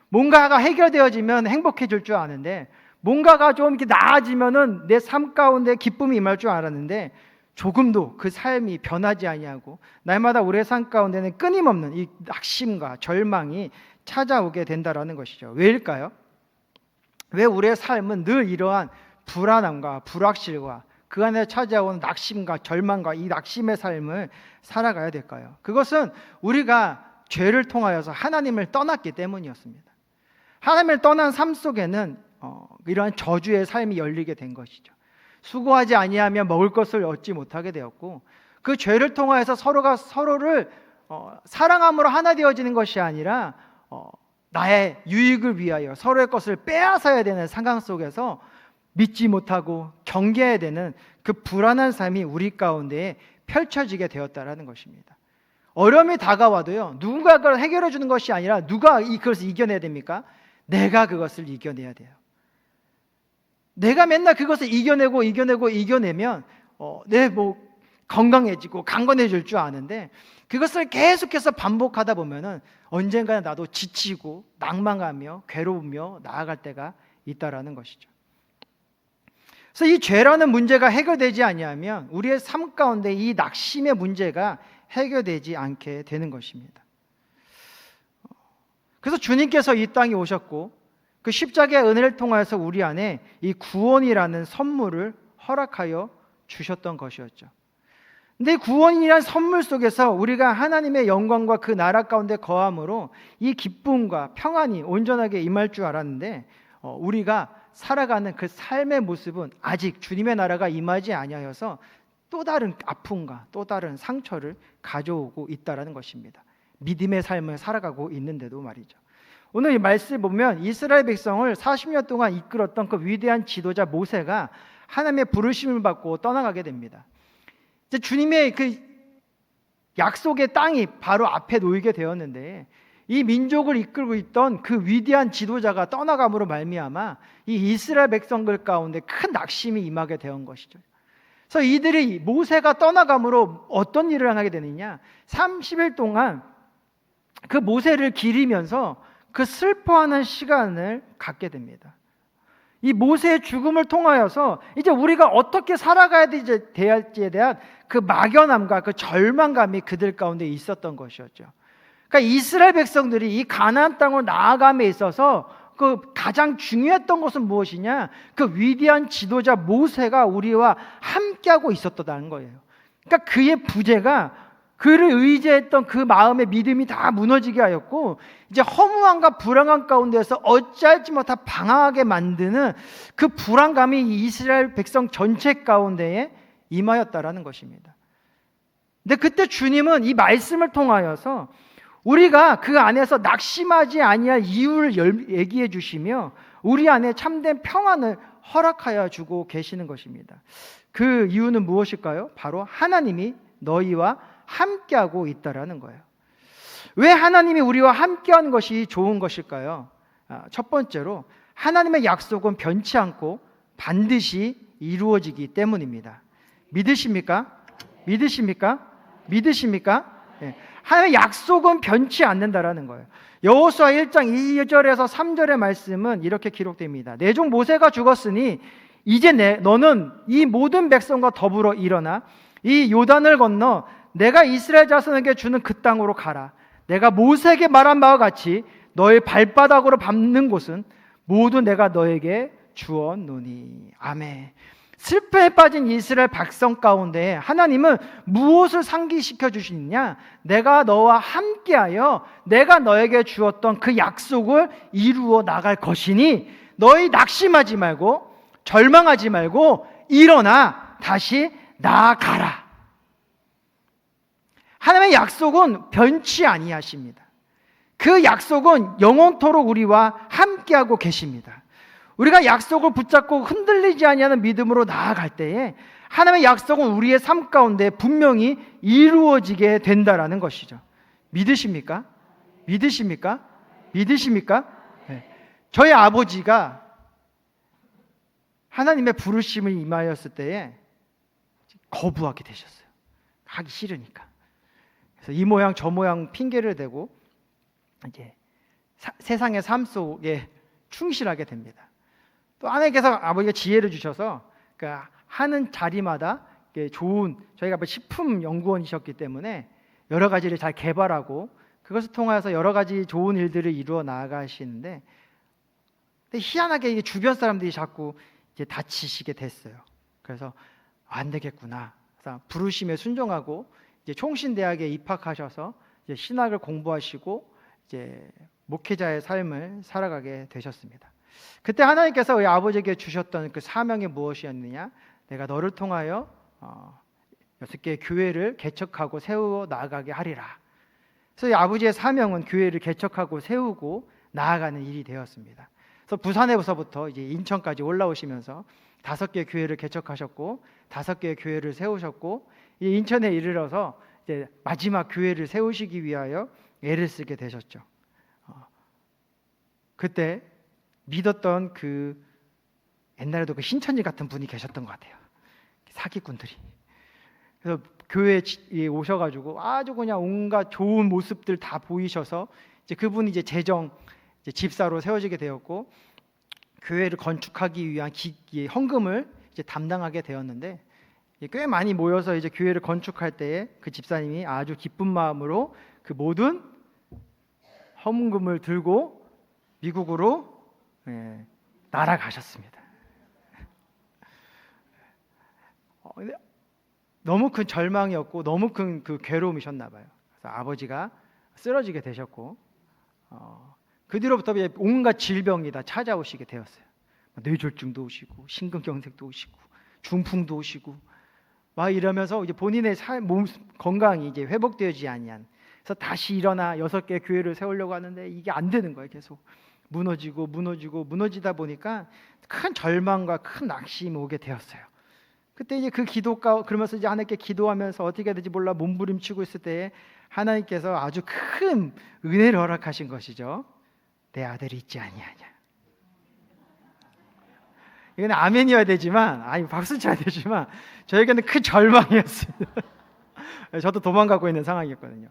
뭔가가 해결되어지면 행복해질 줄 아는데, 뭔가가 좀 이렇게 나아지면은 내 삶 가운데 기쁨이 임할 줄 알았는데 조금도 그 삶이 변하지 아니하고 날마다 우리의 삶 가운데는 끊임없는 이 낙심과 절망이 찾아오게 된다라는 것이죠. 왜일까요? 왜 우리의 삶은 늘 이러한 불안함과 불확실과 그 안에 찾아오는 낙심과 절망과 이 낙심의 삶을 살아가야 될까요? 그것은 우리가 죄를 통하여서 하나님을 떠났기 때문이었습니다. 하나님을 떠난 삶 속에는 이러한 저주의 삶이 열리게 된 것이죠. 수고하지 아니하면 먹을 것을 얻지 못하게 되었고, 그 죄를 통하여서 서로가 서로를 사랑함으로 하나 되어지는 것이 아니라 나의 유익을 위하여 서로의 것을 빼앗아야 되는 상황 속에서 믿지 못하고 경계해야 되는 그 불안한 삶이 우리 가운데 펼쳐지게 되었다라는 것입니다. 어려움이 다가와도요, 누군가 그걸 해결해 주는 것이 아니라 누가 그것을 이겨내야 됩니까? 내가 그것을 이겨내야 돼요. 내가 맨날 그것을 이겨내면 건강해지고 강건해질 줄 아는데, 그것을 계속해서 반복하다 보면은 언젠가 나도 지치고 낭망하며 괴로우며 나아갈 때가 있다라는 것이죠. 그래서 이 죄라는 문제가 해결되지 아니하면 우리의 삶 가운데 이 낙심의 문제가 해결되지 않게 되는 것입니다. 그래서 주님께서 이 땅에 오셨고 그 십자가의 은혜를 통하여서 우리 안에 이 구원이라는 선물을 허락하여 주셨던 것이었죠. 근데 구원이라는 선물 속에서 우리가 하나님의 영광과 그 나라 가운데 거함으로 이 기쁨과 평안이 온전하게 임할 줄 알았는데, 우리가 살아가는 그 삶의 모습은 아직 주님의 나라가 임하지 아니하여서 또 다른 아픔과 또 다른 상처를 가져오고 있다라는 것입니다. 믿음의 삶을 살아가고 있는데도 말이죠. 오늘 이 말씀을 보면 이스라엘 백성을 40년 동안 이끌었던 그 위대한 지도자 모세가 하나님의 부르심을 받고 떠나가게 됩니다. 이제 주님의 그 약속의 땅이 바로 앞에 놓이게 되었는데, 이 민족을 이끌고 있던 그 위대한 지도자가 떠나감으로 말미암아 이 이스라엘 백성들 가운데 큰 낙심이 임하게 된 것이죠. 그래서 이들이 모세가 떠나감으로 어떤 일을 하게 되느냐, 30일 동안 그 모세를 기리면서 그 슬퍼하는 시간을 갖게 됩니다. 이 모세의 죽음을 통하여서 이제 우리가 어떻게 살아가야 될지에 대한 그 막연함과 그 절망감이 그들 가운데 있었던 것이었죠. 그러니까 이스라엘 백성들이 이 가나안 땅으로 나아감에 있어서 그 가장 중요했던 것은 무엇이냐? 그 위대한 지도자 모세가 우리와 함께하고 있었다는 거예요. 그러니까 그의 부재가 그를 의지했던 그 마음의 믿음이 다 무너지게 하였고, 이제 허무함과 불안감 가운데서 어찌할지 못하 방황하게 만드는 그 불안감이 이스라엘 백성 전체 가운데에 임하였다라는 것입니다. 근데 그때 주님은 이 말씀을 통하여서 우리가 그 안에서 낙심하지 아니할 이유를 얘기해 주시며 우리 안에 참된 평안을 허락하여 주고 계시는 것입니다. 그 이유는 무엇일까요? 바로 하나님이 너희와 함께하고 있다라는 거예요. 왜 하나님이 우리와 함께하는 것이 좋은 것일까요? 첫 번째로 하나님의 약속은 변치 않고 반드시 이루어지기 때문입니다. 믿으십니까? 믿으십니까? 믿으십니까? 네. 하나님의 약속은 변치 않는다라는 거예요. 여호수아 1장 2절에서 3절의 말씀은 이렇게 기록됩니다. 내 종 모세가 죽었으니 이제 너는 이 모든 백성과 더불어 일어나 이 요단을 건너 내가 이스라엘 자손에게 주는 그 땅으로 가라. 내가 모세에게 말한 바와 같이 너의 발바닥으로 밟는 곳은 모두 내가 너에게 주었노니. 아멘. 슬픔에 빠진 이스라엘 백성 가운데 하나님은 무엇을 상기시켜 주시느냐? 내가 너와 함께하여 내가 너에게 주었던 그 약속을 이루어 나갈 것이니 너희 낙심하지 말고 절망하지 말고 일어나 다시 나아가라. 하나님의 약속은 변치 아니하십니다. 그 약속은 영원토록 우리와 함께하고 계십니다. 우리가 약속을 붙잡고 흔들리지 아니하는 믿음으로 나아갈 때에 하나님의 약속은 우리의 삶 가운데 분명히 이루어지게 된다라는 것이죠. 믿으십니까? 믿으십니까? 믿으십니까? 네. 저희 아버지가 하나님의 부르심을 임하였을 때에 거부하게 되셨어요. 하기 싫으니까. 그래서 이 모양 저 모양 핑계를 대고 이제 세상의 삶 속에 충실하게 됩니다. 또 하나님께서 아버지가 지혜를 주셔서 그러니까 하는 자리마다 좋은, 저희가 식품 연구원이셨기 때문에 여러 가지를 잘 개발하고 그것을 통해서 여러 가지 좋은 일들을 이루어 나아가시는데, 근데 희한하게 이게 주변 사람들이 자꾸 이제 다치시게 됐어요. 그래서 안 되겠구나. 그래서 부르심에 순종하고 이제 총신대학에 입학하셔서 이제 신학을 공부하시고 이제 목회자의 삶을 살아가게 되셨습니다. 그때 하나님께서 우리 아버지에게 주셨던 그 사명이 무엇이었느냐? 내가 너를 통하여 6개의 교회를 개척하고 세워 나아가게 하리라. 그래서 이 아버지의 사명은 교회를 개척하고 세우고 나아가는 일이 되었습니다. 그래서 부산에서부터 이제 인천까지 올라오시면서 5개의 교회를 개척하셨고 5개의 교회를 세우셨고 인천에 이르러서 이제 마지막 교회를 세우시기 위하여 애를 쓰게 되셨죠. 그때 믿었던 그 옛날에도 그 신천지 같은 분이 계셨던 것 같아요. 사기꾼들이. 그래서 교회에 오셔가지고 아주 그냥 온갖 좋은 모습들 다 보이셔서 이제 그분이 이제 이제 집사로 세워지게 되었고 교회를 건축하기 위한 헌금을 이제 담당하게 되었는데 꽤 많이 모여서 이제 교회를 건축할 때에 그 집사님이 아주 기쁜 마음으로 그 모든 헌금을 들고 미국으로 날아가셨습니다. 너무 큰 절망이었고 너무 큰 그 괴로움이셨나 봐요. 그래서 아버지가 쓰러지게 되셨고 그 뒤로부터 온갖 질병이 다 찾아오시게 되었어요. 뇌졸중도 오시고 심근경색도 오시고 중풍도 오시고 막 이러면서 이제 본인의 몸 건강이 이제 회복되지 아니한. 그래서 다시 일어나 6개 교회를 세우려고 하는데 이게 안 되는 거예요. 계속 무너지다 보니까 큰 절망과 큰 낙심이 오게 되었어요. 그때 이제 그 기도가 그러면서 이제 하나님께 기도하면서 어떻게 해야 될지 몰라 몸부림치고 있을 때에 하나님께서 아주 큰 은혜를 허락하신 것이죠. 내 아들이 있지 아니하냐. 이건 아멘이어야 되지만, 박수 쳐야 되지만 저에게는 큰 절망이었습니다. 저도 도망가고 있는 상황이었거든요.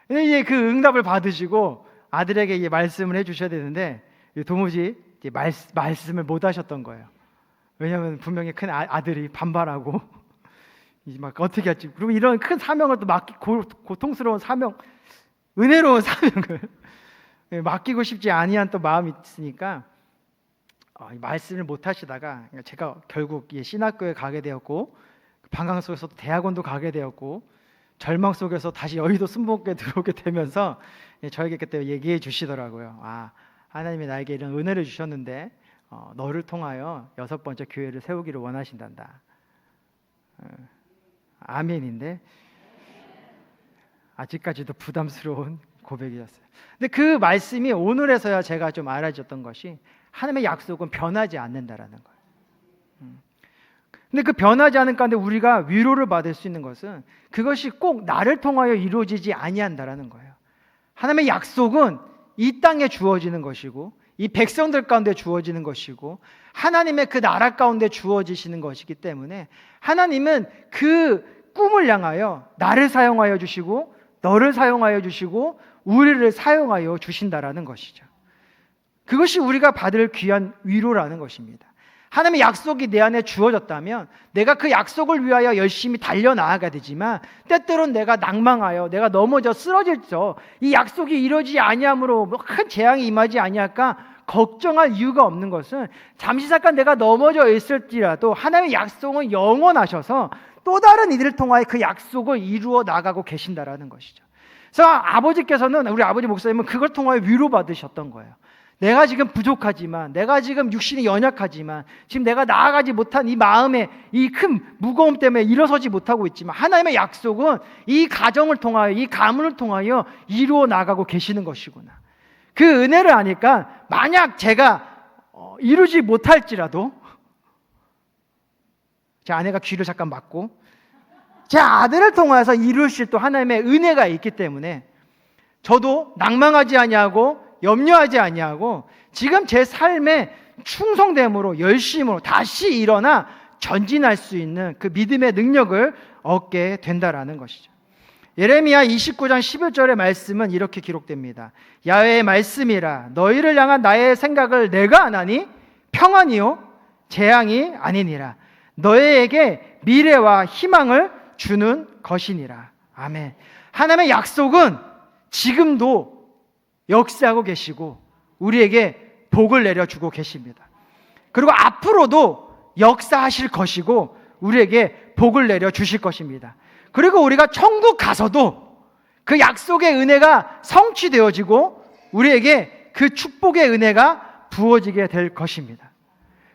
근데 이제 그 응답을 받으시고 아들에게 이제 말씀을 해주셔야 되는데 도무지 이제 말씀을 못 하셨던 거예요. 왜냐하면 분명히 큰 아들이 반발하고 이제 막 어떻게 할지, 그리고 이런 큰 사명을 또 고통스러운 사명, 은혜로운 사명을 맡기고 싶지 아니한 또 마음이 있으니까 말씀을 못 하시다가 제가 결국 신학교에 가게 되었고 방황 속에서도 대학원도 가게 되었고 절망 속에서 다시 여의도 순복에 들어오게 되면서 저에게 그때 얘기해 주시더라고요. 하나님이 나에게 이런 은혜를 주셨는데 너를 통하여 6번째 교회를 세우기를 원하신단다. 아멘인데 아직까지도 부담스러운 고백이었어요. 근데 그 말씀이 오늘에서야 제가 좀 알아졌던 것이 하나님의 약속은 변하지 않는다라는 거예요. 근데 그 변하지 않은 가운데 우리가 위로를 받을 수 있는 것은 그것이 꼭 나를 통하여 이루어지지 아니한다라는 거예요. 하나님의 약속은 이 땅에 주어지는 것이고 이 백성들 가운데 주어지는 것이고 하나님의 그 나라 가운데 주어지시는 것이기 때문에 하나님은 그 꿈을 향하여 나를 사용하여 주시고 너를 사용하여 주시고 우리를 사용하여 주신다라는 것이죠. 그것이 우리가 받을 귀한 위로라는 것입니다. 하나님의 약속이 내 안에 주어졌다면 내가 그 약속을 위하여 열심히 달려나가야 되지만 때때로는 내가 낭망하여 내가 넘어져 쓰러질죠. 이 약속이 이루어지지 아니함으로 큰 재앙이 임하지 아니할까 걱정할 이유가 없는 것은 잠시 잠깐 내가 넘어져 있을지라도 하나님의 약속은 영원하셔서 또 다른 이들을 통하여 그 약속을 이루어 나가고 계신다라는 것이죠. 그래서 아버지께서는 우리 아버지 목사님은 그걸 통하여 위로받으셨던 거예요. 내가 지금 부족하지만, 내가 지금 육신이 연약하지만, 지금 내가 나아가지 못한 이 마음의 이 큰 무거움 때문에 일어서지 못하고 있지만 하나님의 약속은 이 가정을 통하여, 이 가문을 통하여 이루어 나가고 계시는 것이구나. 그 은혜를 아니까 만약 제가 이루지 못할지라도 제 아내가 귀를 잠깐 막고 제 아들을 통해서 이루실 또 하나님의 은혜가 있기 때문에 저도 낭망하지 아니하고 염려하지 아니하고 지금 제 삶의 충성됨으로 열심으로 다시 일어나 전진할 수 있는 그 믿음의 능력을 얻게 된다라는 것이죠. 예레미야 29장 11절의 말씀은 이렇게 기록됩니다. 야훼의 말씀이라 너희를 향한 나의 생각을 내가 아나니 평안이요 재앙이 아니니라. 너희에게 미래와 희망을 주는 것이니라. 아멘. 하나님의 약속은 지금도 역사하고 계시고 우리에게 복을 내려주고 계십니다. 그리고 앞으로도 역사하실 것이고 우리에게 복을 내려주실 것입니다. 그리고 우리가 천국 가서도 그 약속의 은혜가 성취되어지고 우리에게 그 축복의 은혜가 부어지게 될 것입니다.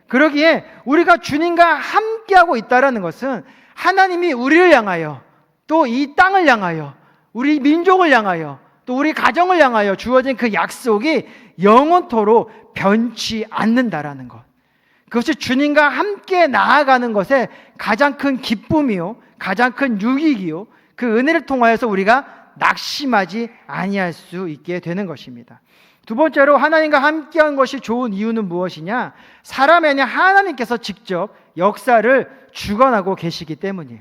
그러기에 우리가 주님과 함께하고 있다는 것은 하나님이 우리를 향하여 또 이 땅을 향하여 우리 민족을 향하여 또 우리 가정을 향하여 주어진 그 약속이 영원토록 변치 않는다라는 것. 그것이 주님과 함께 나아가는 것의 가장 큰 기쁨이요 가장 큰 유익이요 그 은혜를 통하여서 우리가 낙심하지 아니할 수 있게 되는 것입니다. 두 번째로 하나님과 함께한 것이 좋은 이유는 무엇이냐? 사람이 아니라 하나님께서 직접 역사를 주관하고 계시기 때문이에요.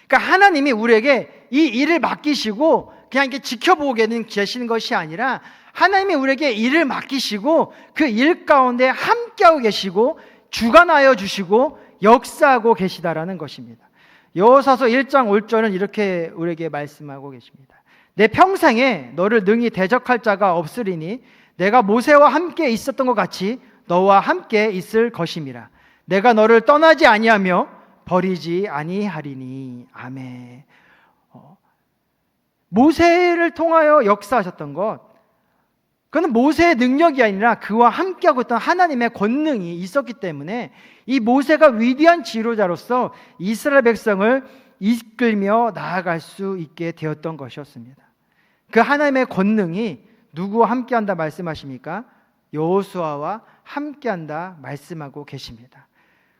그러니까 하나님이 우리에게 이 일을 맡기시고 그냥 이렇게 지켜보고 계시는 것이 아니라 하나님이 우리에게 일을 맡기시고 그 일 가운데 함께하고 계시고 주관하여 주시고 역사하고 계시다라는 것입니다. 여호수아서 1장 5절은 이렇게 우리에게 말씀하고 계십니다. 내 평생에 너를 능히 대적할 자가 없으리니 내가 모세와 함께 있었던 것 같이 너와 함께 있을 것임이라. 내가 너를 떠나지 아니하며 버리지 아니하리니. 아멘. 모세를 통하여 역사하셨던 것, 그는 모세의 능력이 아니라 그와 함께하고 있던 하나님의 권능이 있었기 때문에 이 모세가 위대한 지도자로서 이스라엘 백성을 이끌며 나아갈 수 있게 되었던 것이었습니다. 그 하나님의 권능이 누구와 함께한다 말씀하십니까? 여호수아와 함께한다 말씀하고 계십니다.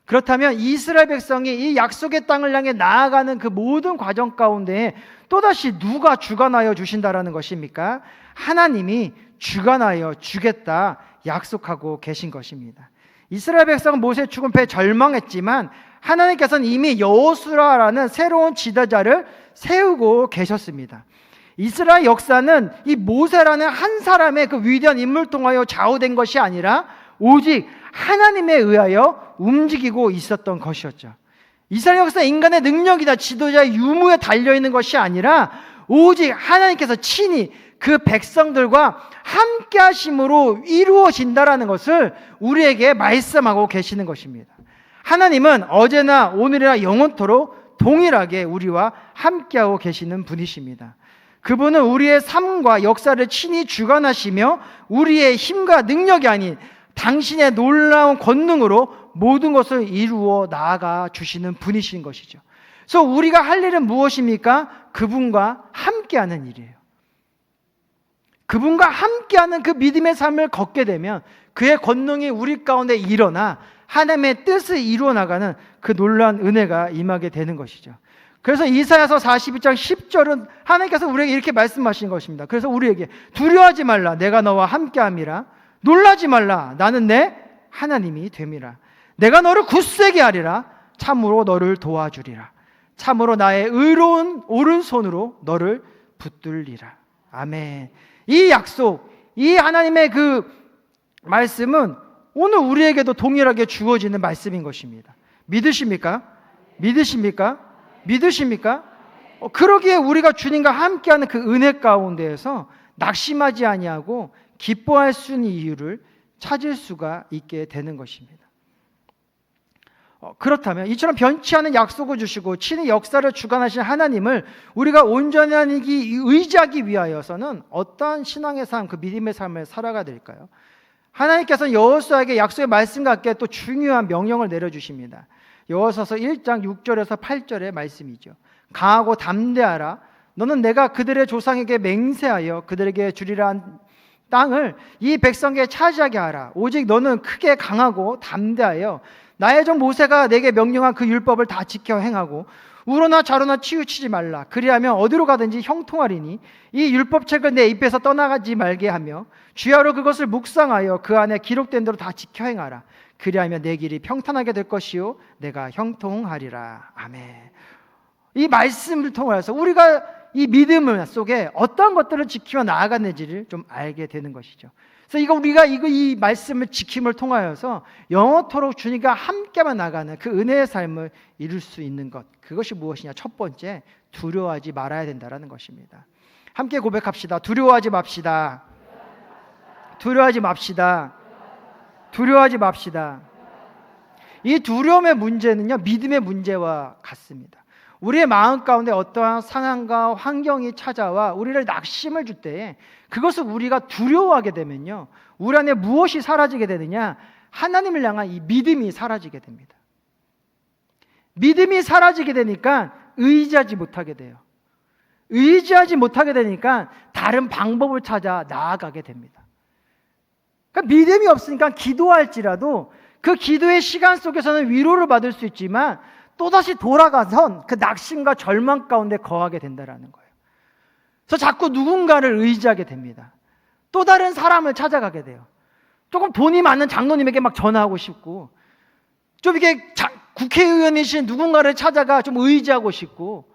그렇다면 이스라엘 백성이 이 약속의 땅을 향해 나아가는 그 모든 과정 가운데 또다시 누가 주관하여 주신다라는 것입니까? 하나님이 주관하여 주겠다 약속하고 계신 것입니다. 이스라엘 백성은 모세 죽은 패에 절망했지만 하나님께서는 이미 여호수아라는 새로운 지도자를 세우고 계셨습니다. 이스라엘 역사는 이 모세라는 한 사람의 그 위대한 인물을 통하여 좌우된 것이 아니라 오직 하나님에 의하여 움직이고 있었던 것이었죠. 이스라엘 역사 인간의 능력이나 지도자의 유무에 달려있는 것이 아니라 오직 하나님께서 친히 그 백성들과 함께 하심으로 이루어진다라는 것을 우리에게 말씀하고 계시는 것입니다. 하나님은 어제나 오늘이나 영원토록 동일하게 우리와 함께하고 계시는 분이십니다. 그분은 우리의 삶과 역사를 친히 주관하시며 우리의 힘과 능력이 아닌 당신의 놀라운 권능으로 모든 것을 이루어 나아가 주시는 분이신 것이죠. 그래서 우리가 할 일은 무엇입니까? 그분과 함께하는 일이에요. 그분과 함께하는 그 믿음의 삶을 걷게 되면 그의 권능이 우리 가운데 일어나 하나님의 뜻을 이루어 나가는 그 놀라운 은혜가 임하게 되는 것이죠. 그래서 이사야서 42장 10절은 하나님께서 우리에게 이렇게 말씀하신 것입니다. 그래서 우리에게 두려워하지 말라 내가 너와 함께함이라. 놀라지 말라 나는 내 하나님이 됨이라. 내가 너를 굳세게 하리라. 참으로 너를 도와주리라. 참으로 나의 의로운 오른손으로 너를 붙들리라. 아멘. 이 약속, 이 하나님의 그 말씀은 오늘 우리에게도 동일하게 주어지는 말씀인 것입니다. 믿으십니까? 믿으십니까? 믿으십니까? 그러기에 우리가 주님과 함께하는 그 은혜 가운데에서 낙심하지 아니하고 기뻐할 수 있는 이유를 찾을 수가 있게 되는 것입니다. 그렇다면 이처럼 변치 않은 약속을 주시고 친히 역사를 주관하신 하나님을 우리가 온전히 의지하기 위하여서는 어떠한 신앙의 삶, 그 믿음의 삶을 살아가야 될까요? 하나님께서는 여호수아에게 약속의 말씀과 함께 또 중요한 명령을 내려주십니다. 여호수아서 1장 6절에서 8절의 말씀이죠. 강하고 담대하라. 너는 내가 그들의 조상에게 맹세하여 그들에게 주리라 한 땅을 이 백성에게 차지하게 하라. 오직 너는 크게 강하고 담대하여 나의 종 모세가 내게 명령한 그 율법을 다 지켜 행하고 우로나 좌로나 치우치지 말라. 그리하면 어디로 가든지 형통하리니 이 율법책을 내 입에서 떠나가지 말게 하며 주야로 그것을 묵상하여 그 안에 기록된 대로 다 지켜 행하라. 그리하면 내 길이 평탄하게 될 것이요 내가 형통하리라. 아멘. 이 말씀을 통해서 우리가 이 믿음 속에 어떤 것들을 지키며 나아가는지를 좀 알게 되는 것이죠. 그래서 우리가 이 말씀을 지킴을 통하여서 영원토록 주님과 함께만 나가는 그 은혜의 삶을 이룰 수 있는 것, 그것이 무엇이냐? 첫 번째, 두려워하지 말아야 된다는 것입니다. 함께 고백합시다. 두려워하지 맙시다. 두려워하지 맙시다. 두려워하지 맙시다. 이 두려움의 문제는요, 믿음의 문제와 같습니다. 우리의 마음 가운데 어떠한 상황과 환경이 찾아와 우리를 낙심을 줄 때에 그것을 우리가 두려워하게 되면요, 우리 안에 무엇이 사라지게 되느냐? 하나님을 향한 이 믿음이 사라지게 됩니다. 믿음이 사라지게 되니까 의지하지 못하게 돼요. 의지하지 못하게 되니까 다른 방법을 찾아 나아가게 됩니다. 그러니까 믿음이 없으니까 기도할지라도 그 기도의 시간 속에서는 위로를 받을 수 있지만 또다시 돌아가선 그 낙심과 절망 가운데 거하게 된다는 거예요. 그래서 자꾸 누군가를 의지하게 됩니다. 또 다른 사람을 찾아가게 돼요. 조금 돈이 많은 장로님에게 막 전화하고 싶고, 좀 이게 국회의원이신 누군가를 찾아가 좀 의지하고 싶고,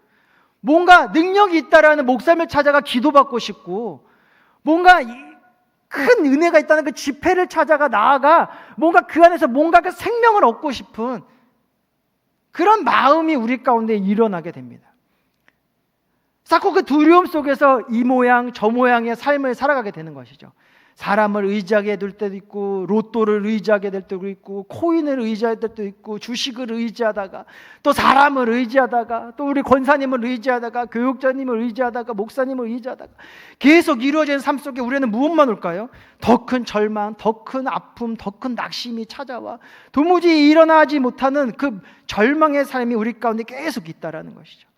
뭔가 능력이 있다라는 목사님을 찾아가 기도받고 싶고, 뭔가 큰 은혜가 있다는 그 집회를 찾아가 나아가 뭔가 그 안에서 뭔가 그 생명을 얻고 싶은 그런 마음이 우리 가운데 일어나게 됩니다. 자꾸 그 두려움 속에서 이 모양 저 모양의 삶을 살아가게 되는 것이죠. 사람을 의지하게 될 때도 있고, 로또를 의지하게 될 때도 있고, 코인을 의지할 때도 있고, 주식을 의지하다가, 또 사람을 의지하다가, 또 우리 권사님을 의지하다가, 교육자님을 의지하다가, 목사님을 의지하다가, 계속 이루어지는 삶 속에 우리는 무엇만 올까요? 더 큰 절망, 더 큰 아픔, 더 큰 낙심이 찾아와 도무지 일어나지 못하는 그 절망의 삶이 우리 가운데 계속 있다라는 것이죠.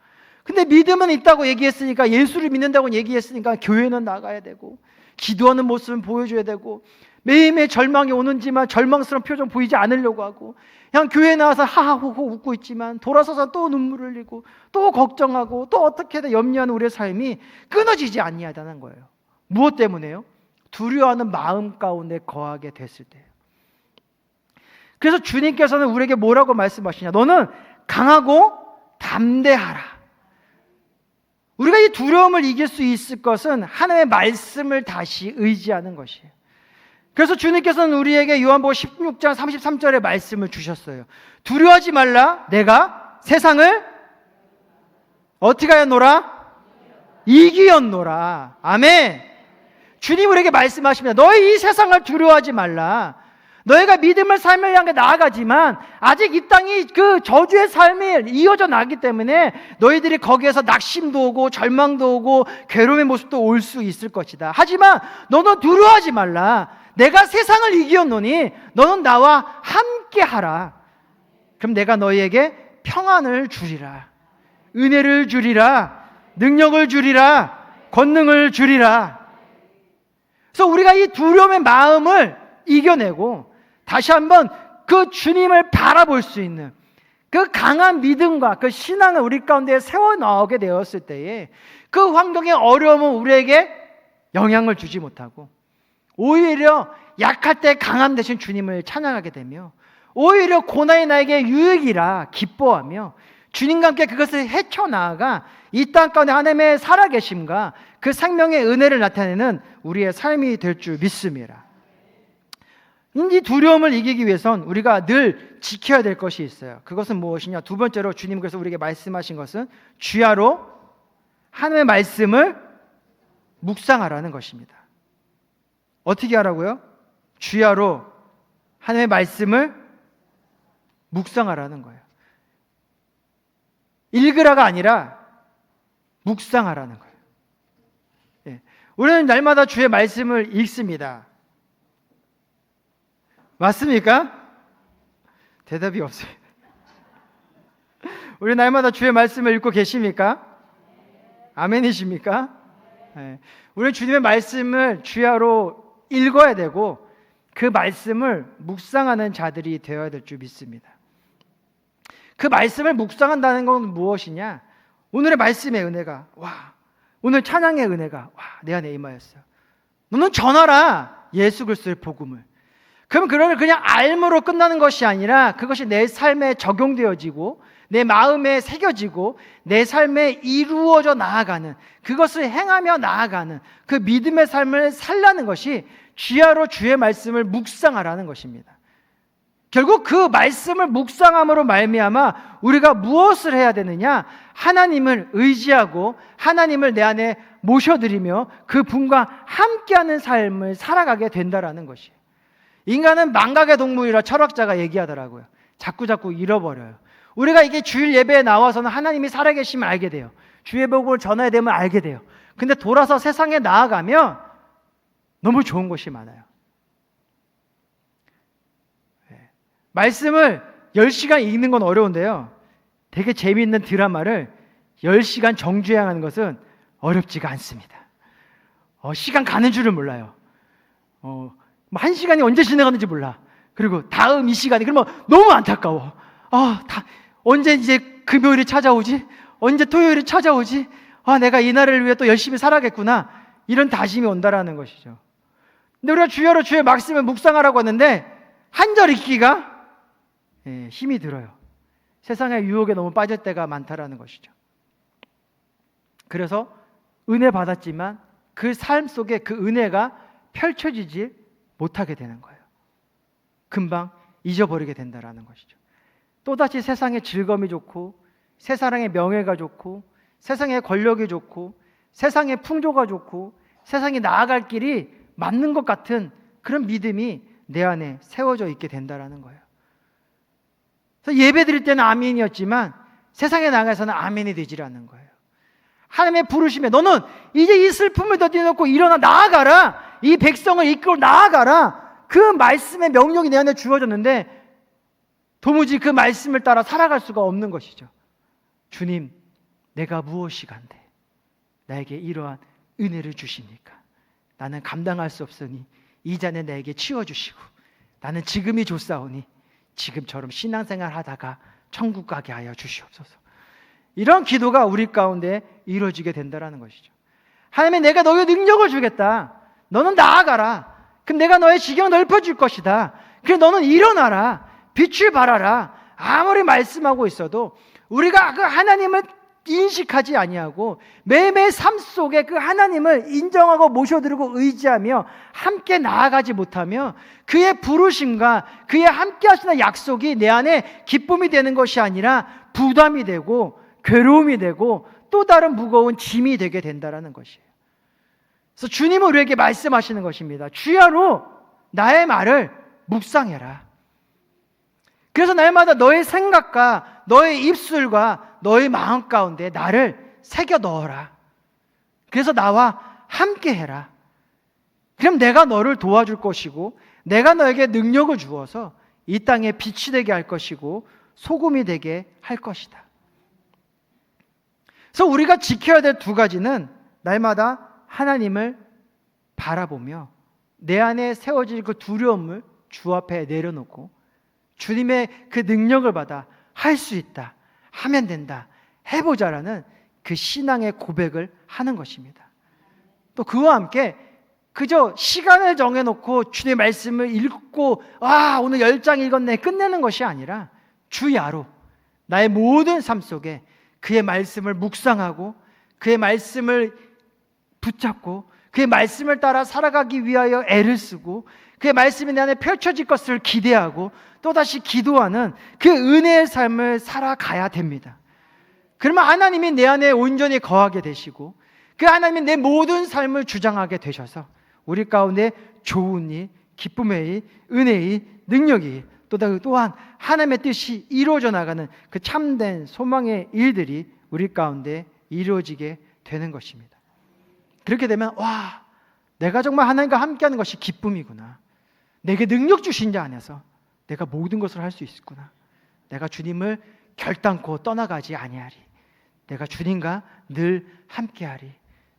근데 믿음은 있다고 얘기했으니까, 예수를 믿는다고 얘기했으니까 교회는 나가야 되고, 기도하는 모습은 보여줘야 되고, 매일매일 절망이 오는지만 절망스러운 표정 보이지 않으려고 하고, 그냥 교회에 나와서 하하호호 웃고 있지만 돌아서서 또 눈물을 흘리고 또 걱정하고 또 어떻게든 염려하는 우리의 삶이 끊어지지 아니하다는 거예요. 무엇 때문에요? 두려워하는 마음 가운데 거하게 됐을 때예요. 그래서 주님께서는 우리에게 뭐라고 말씀하시냐? 너는 강하고 담대하라. 우리가 이 두려움을 이길 수 있을 것은 하나님의 말씀을 다시 의지하는 것이에요. 그래서 주님께서는 우리에게 요한복음 16장 33절의 말씀을 주셨어요. 두려워하지 말라. 내가 세상을 어떻게 하였노라? 이기었노라. 아멘. 주님 우리에게 말씀하십니다. 너희 이 세상을 두려워하지 말라. 너희가 믿음을 삶을 향해 나아가지만 아직 이 땅이 그 저주의 삶이 이어져 나기 때문에 너희들이 거기에서 낙심도 오고 절망도 오고 괴로움의 모습도 올 수 있을 것이다. 하지만 너는 두려워하지 말라. 내가 세상을 이기었노니 너는 나와 함께 하라. 그럼 내가 너희에게 평안을 주리라. 은혜를 주리라. 능력을 주리라. 권능을 주리라. 그래서 우리가 이 두려움의 마음을 이겨내고 다시 한번 그 주님을 바라볼 수 있는 그 강한 믿음과 그 신앙을 우리 가운데 세워 나오게 되었을 때에 그 환경의 어려움은 우리에게 영향을 주지 못하고 오히려 약할 때 강함 대신 주님을 찬양하게 되며 오히려 고난이 나에게 유익이라 기뻐하며 주님과 함께 그것을 헤쳐나아가 이 땅 가운데 하나님의 살아계심과 그 생명의 은혜를 나타내는 우리의 삶이 될 줄 믿습니다. 이 두려움을 이기기 위해선 우리가 늘 지켜야 될 것이 있어요. 그것은 무엇이냐? 두 번째로 주님께서 우리에게 말씀하신 것은 주야로 하나님의 말씀을 묵상하라는 것입니다. 어떻게 하라고요? 주야로 하나님의 말씀을 묵상하라는 거예요. 읽으라가 아니라 묵상하라는 거예요. 예. 우리는 날마다 주의 말씀을 읽습니다. 맞습니까? 대답이 없어요. 우리 날마다 주의 말씀을 읽고 계십니까? 아멘이십니까? 네. 우리는 주님의 말씀을 주야로 읽어야 되고 그 말씀을 묵상하는 자들이 되어야 될 줄 믿습니다. 그 말씀을 묵상한다는 건 무엇이냐? 오늘의 말씀의 은혜가 오늘 찬양의 은혜가 내 안에 임하였어요. 너는 전하라 예수 그리스도의 복음을. 그럼 그걸 그냥 알므로 끝나는 것이 아니라 그것이 내 삶에 적용되어지고 내 마음에 새겨지고 내 삶에 이루어져 나아가는, 그것을 행하며 나아가는 그 믿음의 삶을 살라는 것이 주야로 주의 말씀을 묵상하라는 것입니다. 결국 그 말씀을 묵상함으로 말미암아 우리가 무엇을 해야 되느냐? 하나님을 의지하고 하나님을 내 안에 모셔드리며 그 분과 함께하는 삶을 살아가게 된다라는 것이에요. 인간은 망각의 동물이라 철학자가 얘기하더라고요. 자꾸 잃어버려요. 우리가 이게 주일 예배에 나와서는 하나님이 살아계심을 알게 돼요. 주의 복음을 전해야 되면 알게 돼요. 근데 돌아서 세상에 나아가면 너무 좋은 것이 많아요. 말씀을 10시간 읽는 건 어려운데요, 되게 재미있는 드라마를 10시간 정주행하는 것은 어렵지가 않습니다. 시간 가는 줄을 몰라요. 1시간이 언제 지나가는지 몰라. 그리고 다음 이 시간이 그러면 너무 안타까워. 언제 이제 금요일이 찾아오지? 언제 토요일이 찾아오지? 내가 이 날을 위해 또 열심히 살아야겠구나. 이런 다짐이 온다라는 것이죠. 근데 우리가 주야로 주의 말씀을 묵상하라고 하는데 한 절 읽기가 힘이 들어요. 세상의 유혹에 너무 빠질 때가 많다라는 것이죠. 그래서 은혜 받았지만 그 삶 속에 그 은혜가 펼쳐지지 못하게 되는 거예요. 금방 잊어버리게 된다라는 것이죠. 또다시 세상의 즐거움이 좋고 세상의 명예가 좋고 세상의 권력이 좋고 세상의 풍조가 좋고 세상이 나아갈 길이 맞는 것 같은 그런 믿음이 내 안에 세워져 있게 된다라는 거예요. 그래서 예배 드릴 때는 아멘이었지만 세상에 나가서는 아멘이 되질 않는 거예요. 하나님의 부르심에 너는 이제 이 슬픔을 더 뛰어넘고 일어나 나아가라, 이 백성을 이끌고 나아가라, 그 말씀의 명령이 내 안에 주어졌는데 도무지 그 말씀을 따라 살아갈 수가 없는 것이죠. 주님, 내가 무엇이간데 나에게 이러한 은혜를 주십니까? 나는 감당할 수 없으니 이 잔에 나에게 치워주시고 나는 지금이 좋사오니 지금처럼 신앙생활 하다가 천국 가게 하여 주시옵소서. 이런 기도가 우리 가운데 이루어지게 된다는 것이죠. 하나님이 내가 너의 능력을 주겠다. 너는 나아가라. 그럼 내가 너의 지경을 넓혀줄 것이다. 그래 너는 일어나라. 빛을 발하라. 아무리 말씀하고 있어도 우리가 그 하나님을 인식하지 아니하고 매일매일 삶 속에 그 하나님을 인정하고 모셔드리고 의지하며 함께 나아가지 못하며 그의 부르심과 그의 함께 하시는 약속이 내 안에 기쁨이 되는 것이 아니라 부담이 되고 괴로움이 되고 또 다른 무거운 짐이 되게 된다는 것이에요. 그래서 주님은 우리에게 말씀하시는 것입니다. 주야로 나의 말을 묵상해라. 그래서 날마다 너의 생각과 너의 입술과 너의 마음 가운데 나를 새겨 넣어라. 그래서 나와 함께 해라. 그럼 내가 너를 도와줄 것이고 내가 너에게 능력을 주어서 이 땅에 빛이 되게 할 것이고 소금이 되게 할 것이다. 그래서 우리가 지켜야 될 두 가지는 날마다 하나님을 바라보며 내 안에 세워질 그 두려움을 주 앞에 내려놓고 주님의 그 능력을 받아 할 수 있다, 하면 된다, 해보자라는 그 신앙의 고백을 하는 것입니다. 또 그와 함께 그저 시간을 정해놓고 주님의 말씀을 읽고 오늘 10장 읽었네 끝내는 것이 아니라 주야로 나의 모든 삶 속에 그의 말씀을 묵상하고 그의 말씀을 붙잡고 그의 말씀을 따라 살아가기 위하여 애를 쓰고 그의 말씀이 내 안에 펼쳐질 것을 기대하고 또다시 기도하는 그 은혜의 삶을 살아가야 됩니다. 그러면 하나님이 내 안에 온전히 거하게 되시고 그 하나님이 내 모든 삶을 주장하게 되셔서 우리 가운데 좋은 일, 기쁨의 일, 은혜의 일, 능력의 일, 또한 하나님의 뜻이 이루어져 나가는 그 참된 소망의 일들이 우리 가운데 이루어지게 되는 것입니다. 그렇게 되면 와, 내가 정말 하나님과 함께하는 것이 기쁨이구나. 내게 능력 주신 자 안에서 내가 모든 것을 할 수 있구나. 내가 주님을 결단코 떠나가지 아니하리. 내가 주님과 늘 함께하리.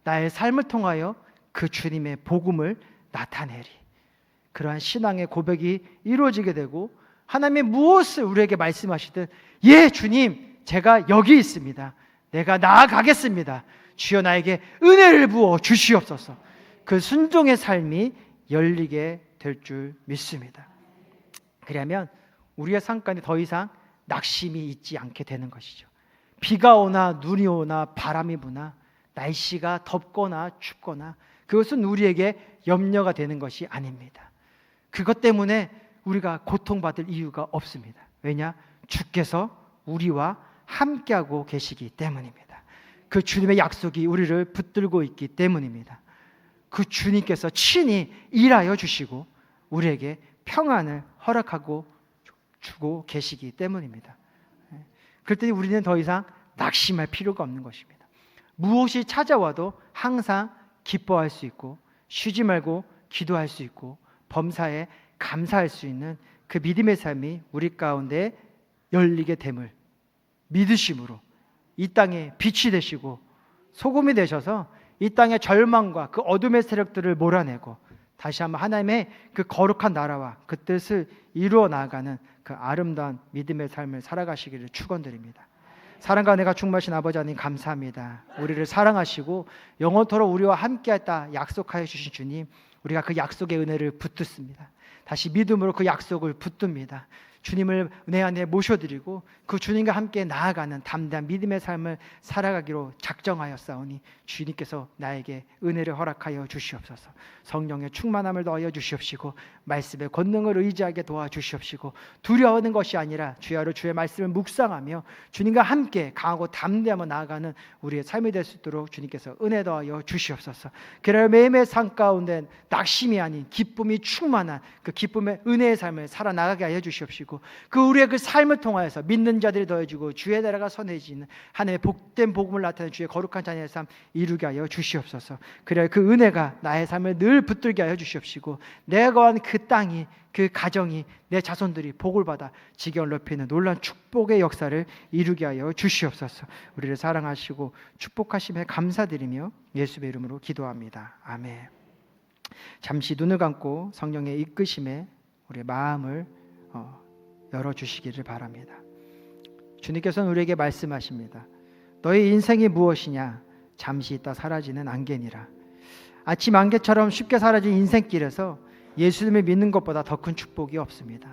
나의 삶을 통하여 그 주님의 복음을 나타내리. 그러한 신앙의 고백이 이루어지게 되고 하나님이 무엇을 우리에게 말씀하시든 예 주님 제가 여기 있습니다. 내가 나아가겠습니다. 주여 나에게 은혜를 부어 주시옵소서. 그 순종의 삶이 열리게 될 줄 믿습니다. 그러면 우리의 삶 가운데 더 이상 낙심이 있지 않게 되는 것이죠. 비가 오나 눈이 오나 바람이 부나 날씨가 덥거나 춥거나 그것은 우리에게 염려가 되는 것이 아닙니다. 그것 때문에 우리가 고통받을 이유가 없습니다. 왜냐? 주께서 우리와 함께하고 계시기 때문입니다. 그 주님의 약속이 우리를 붙들고 있기 때문입니다. 그 주님께서 친히 일하여 주시고 우리에게 평안을 허락하고 주고 계시기 때문입니다. 그럴 때 우리는 더 이상 낙심할 필요가 없는 것입니다. 무엇이 찾아와도 항상 기뻐할 수 있고 쉬지 말고 기도할 수 있고 범사에 감사할 수 있는 그 믿음의 삶이 우리 가운데 열리게 됨을 믿으심으로 이 땅에 빛이 되시고 소금이 되셔서 이 땅의 절망과 그 어둠의 세력들을 몰아내고 다시 한번 하나님의 그 거룩한 나라와 그 뜻을 이루어 나아가는 그 아름다운 믿음의 삶을 살아가시기를 축원드립니다. 사랑과 내가 충만하신 아버지 하나님 감사합니다. 우리를 사랑하시고 영원토록 우리와 함께했다 약속하여 주신 주님, 우리가 그 약속의 은혜를 붙듭니다. 다시 믿음으로 그 약속을 붙듭니다. 주님을 내 안에 모셔드리고 그 주님과 함께 나아가는 담대한 믿음의 삶을 살아가기로 작정하였사오니 주님께서 나에게 은혜를 허락하여 주시옵소서. 성령의 충만함을 더하여 주시옵시고 말씀의 권능을 의지하게 도와주시옵시고 두려워하는 것이 아니라 주야로 주의 말씀을 묵상하며 주님과 함께 강하고 담대하며 나아가는 우리의 삶이 될 수 있도록 주님께서 은혜 더하여 주시옵소서. 그래야 매일매일 삶 가운데 낙심이 아닌 기쁨이 충만한 그 기쁨의 은혜의 삶을 살아나가게 하여 주시옵시고 그 우리의 그 삶을 통하여서 믿는 자들이 더해지고 주의 나라가 선해지는 하나님의 복된 복음을 나타내는 주의 거룩한 자녀의 삶 이루게 하여 주시옵소서. 그래야 그 은혜가 나의 삶을 늘 붙들게 하여 주시옵시고 내가 거한 그 땅이 그 가정이 내 자손들이 복을 받아 지경을 높이는 놀라운 축복의 역사를 이루게 하여 주시옵소서. 우리를 사랑하시고 축복하심에 감사드리며 예수의 이름으로 기도합니다. 아멘. 잠시 눈을 감고 성령의 이끄심에 우리의 마음을 열어주시기를 바랍니다. 주님께서는 우리에게 말씀하십니다. 너의 인생이 무엇이냐? 잠시 있다 사라지는 안개니라. 아침 안개처럼 쉽게 사라진 인생길에서 예수님을 믿는 것보다 더 큰 축복이 없습니다.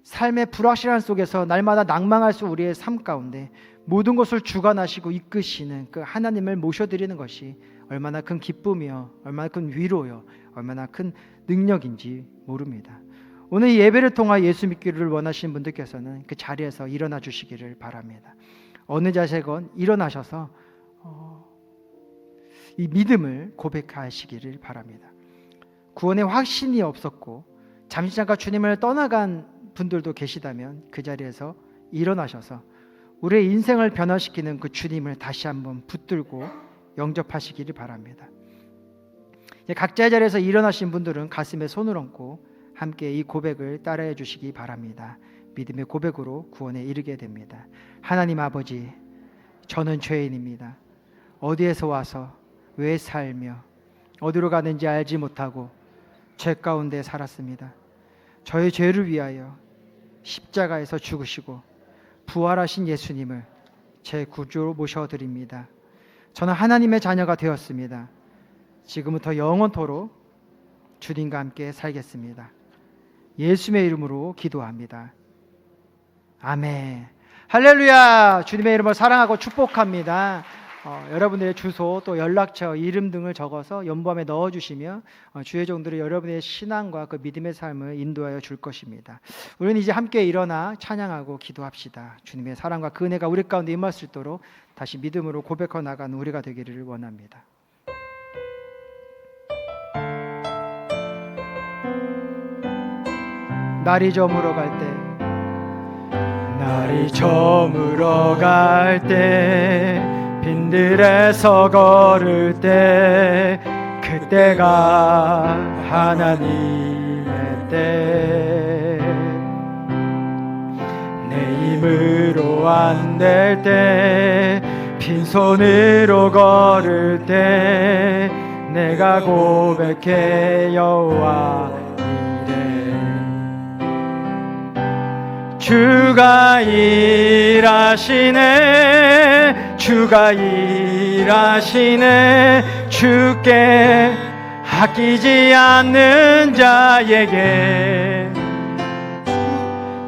삶의 불확실한 속에서 날마다 낭망할 수 우리의 삶 가운데 모든 것을 주관하시고 이끄시는 그 하나님을 모셔드리는 것이 얼마나 큰 기쁨이요, 얼마나 큰 위로요, 얼마나 큰 능력인지 모릅니다. 오늘 이 예배를 통하 예수 믿기를 원하시는 분들께서는 그 자리에서 일어나 주시기를 바랍니다. 어느 자세건 일어나셔서 이 믿음을 고백하시기를 바랍니다. 구원의 확신이 없었고 잠시 잠깐 주님을 떠나간 분들도 계시다면 그 자리에서 일어나셔서 우리의 인생을 변화시키는 그 주님을 다시 한번 붙들고 영접하시기를 바랍니다. 각자의 자리에서 일어나신 분들은 가슴에 손을 얹고 함께 이 고백을 따라해 주시기 바랍니다. 믿음의 고백으로 구원에 이르게 됩니다. 하나님 아버지, 저는 죄인입니다. 어디에서 와서 왜 살며 어디로 가는지 알지 못하고 죄 가운데 살았습니다. 저의 죄를 위하여 십자가에서 죽으시고 부활하신 예수님을 제 구주로 모셔드립니다. 저는 하나님의 자녀가 되었습니다. 지금부터 영원토록 주님과 함께 살겠습니다. 예수의 이름으로 기도합니다. 아멘. 할렐루야. 주님의 이름으로 사랑하고 축복합니다. 여러분들의 주소 또 연락처 이름 등을 적어서 연보함에 넣어주시면 주의 종들이 여러분의 신앙과 그 믿음의 삶을 인도하여 줄 것입니다. 우리는 이제 함께 일어나 찬양하고 기도합시다. 주님의 사랑과 그 은혜가 우리 가운데 임할 수 있도록 다시 믿음으로 고백하고 나가는 우리가 되기를 원합니다. 날이 저물어 갈 때, 날이 저물어 갈 때, 빈들에서 걸을 때, 그때가 하나님의 때. 내 힘으로 안 될 때, 빈손으로 걸을 때, 내가 고백해 여호와 주가 일하시네, 주가 일하시네, 주께 아끼지 않는 자에게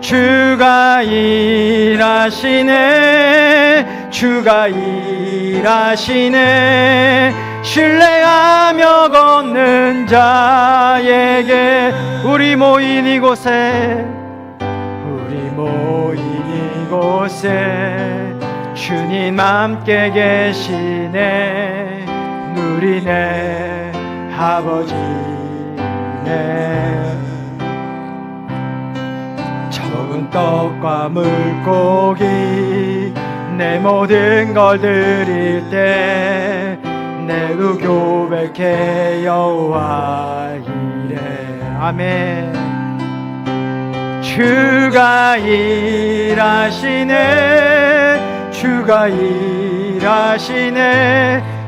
주가 일하시네, 주가 일하시네, 신뢰하며 걷는 자에게. 우리 모인 이곳에 주님 함께 계시네, 누리네 아버지네. 적은 떡과 물고기 내 모든 걸 드릴 때 내도 고백해 여호와 이래. 아멘. 주가 일하시네, 주가 일하시네,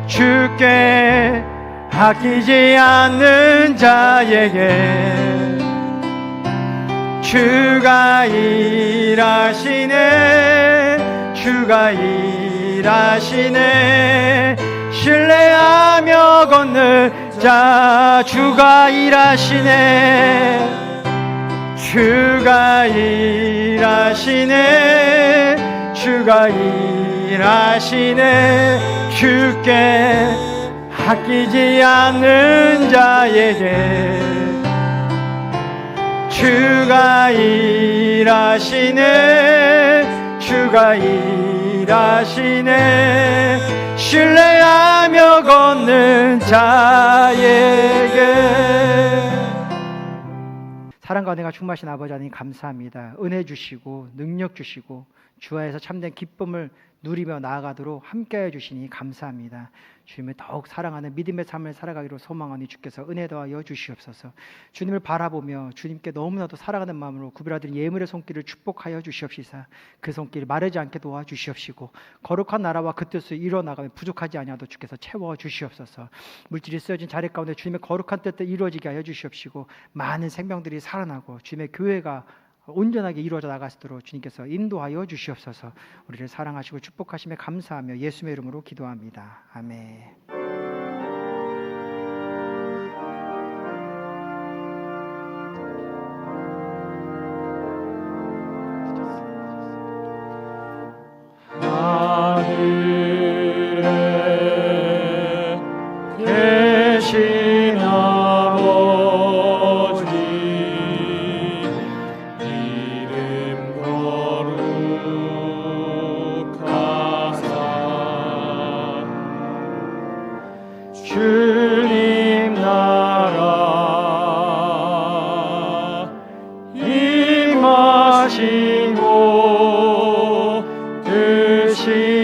주께 아끼지 않는 자에게 주가 일하시네, 주가 일하시네, 신뢰하며 걷는 자. 주가 일하시네, 주가 일하시네, 주가 일하시네, 주께 아끼지 않는 자에게 주가 일하시네, 주가 일하시네, 신뢰하며 걷는 자에게. 사랑과 은혜가 충만하신 아버지 하나님 감사합니다. 은혜 주시고 능력 주시고 주 안에서 참된 기쁨을 누리며 나아가도록 함께해 주시니 감사합니다. 주님을 더욱 사랑하는 믿음의 삶을 살아가기로 소망하니 주께서 은혜 더하여 주시옵소서. 주님을 바라보며 주님께 너무나도 사랑하는 마음으로 구별하던 예물의 손길을 축복하여 주시옵시사 그 손길 마르지 않게 도와주시옵시고 거룩한 나라와 그 뜻을 이루어나가며 부족하지 아니하도 주께서 채워 주시옵소서. 물질이 쓰여진 자리 가운데 주님의 거룩한 뜻을 이루어지게 하여 주시옵시고 많은 생명들이 살아나고 주님의 교회가 온전하게 이루어져 나갈 수 있도록 주님께서 인도하여 주시옵소서. 우리를 사랑하시고 축복하시며 감사하며 예수의 이름으로 기도합니다. 아멘. 하늘에 계신 아버지 이름 거룩하사 주님 나라 임하시고 뜻이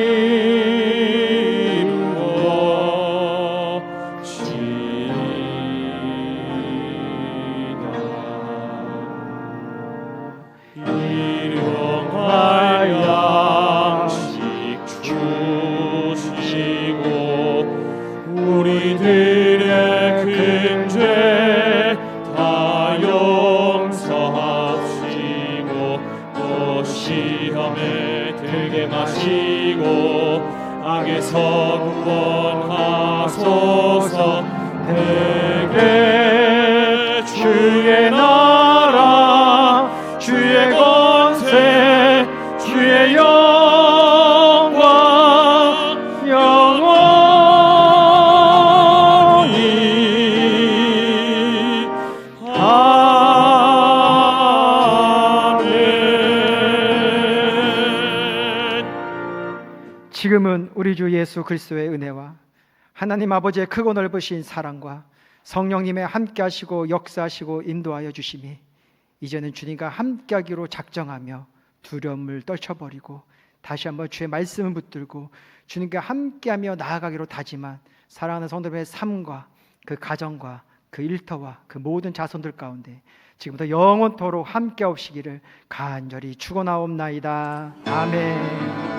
우리들의 큰 죄 다 용서하시고 또 시험에 들게 마시고 악에서 구원하소서. 내게 주의 나라 주의 권세 주의 영광 영원히 아멘. 지금은 우리 주 예수 그리스도의 은혜와 하나님 아버지의 크고 넓으신 사랑과 성령님의 함께하시고 역사하시고 인도하여 주심이 이제는 주님과 함께하기로 작정하며 두려움을 떨쳐버리고 다시 한번 주의 말씀을 붙들고 주님과 함께하며 나아가기로 다짐한 사랑하는 성도들의 삶과 그 가정과 그 일터와 그 모든 자손들 가운데 지금부터 영원토록 함께 하시기를 간절히 축원하옵나이다. 아멘.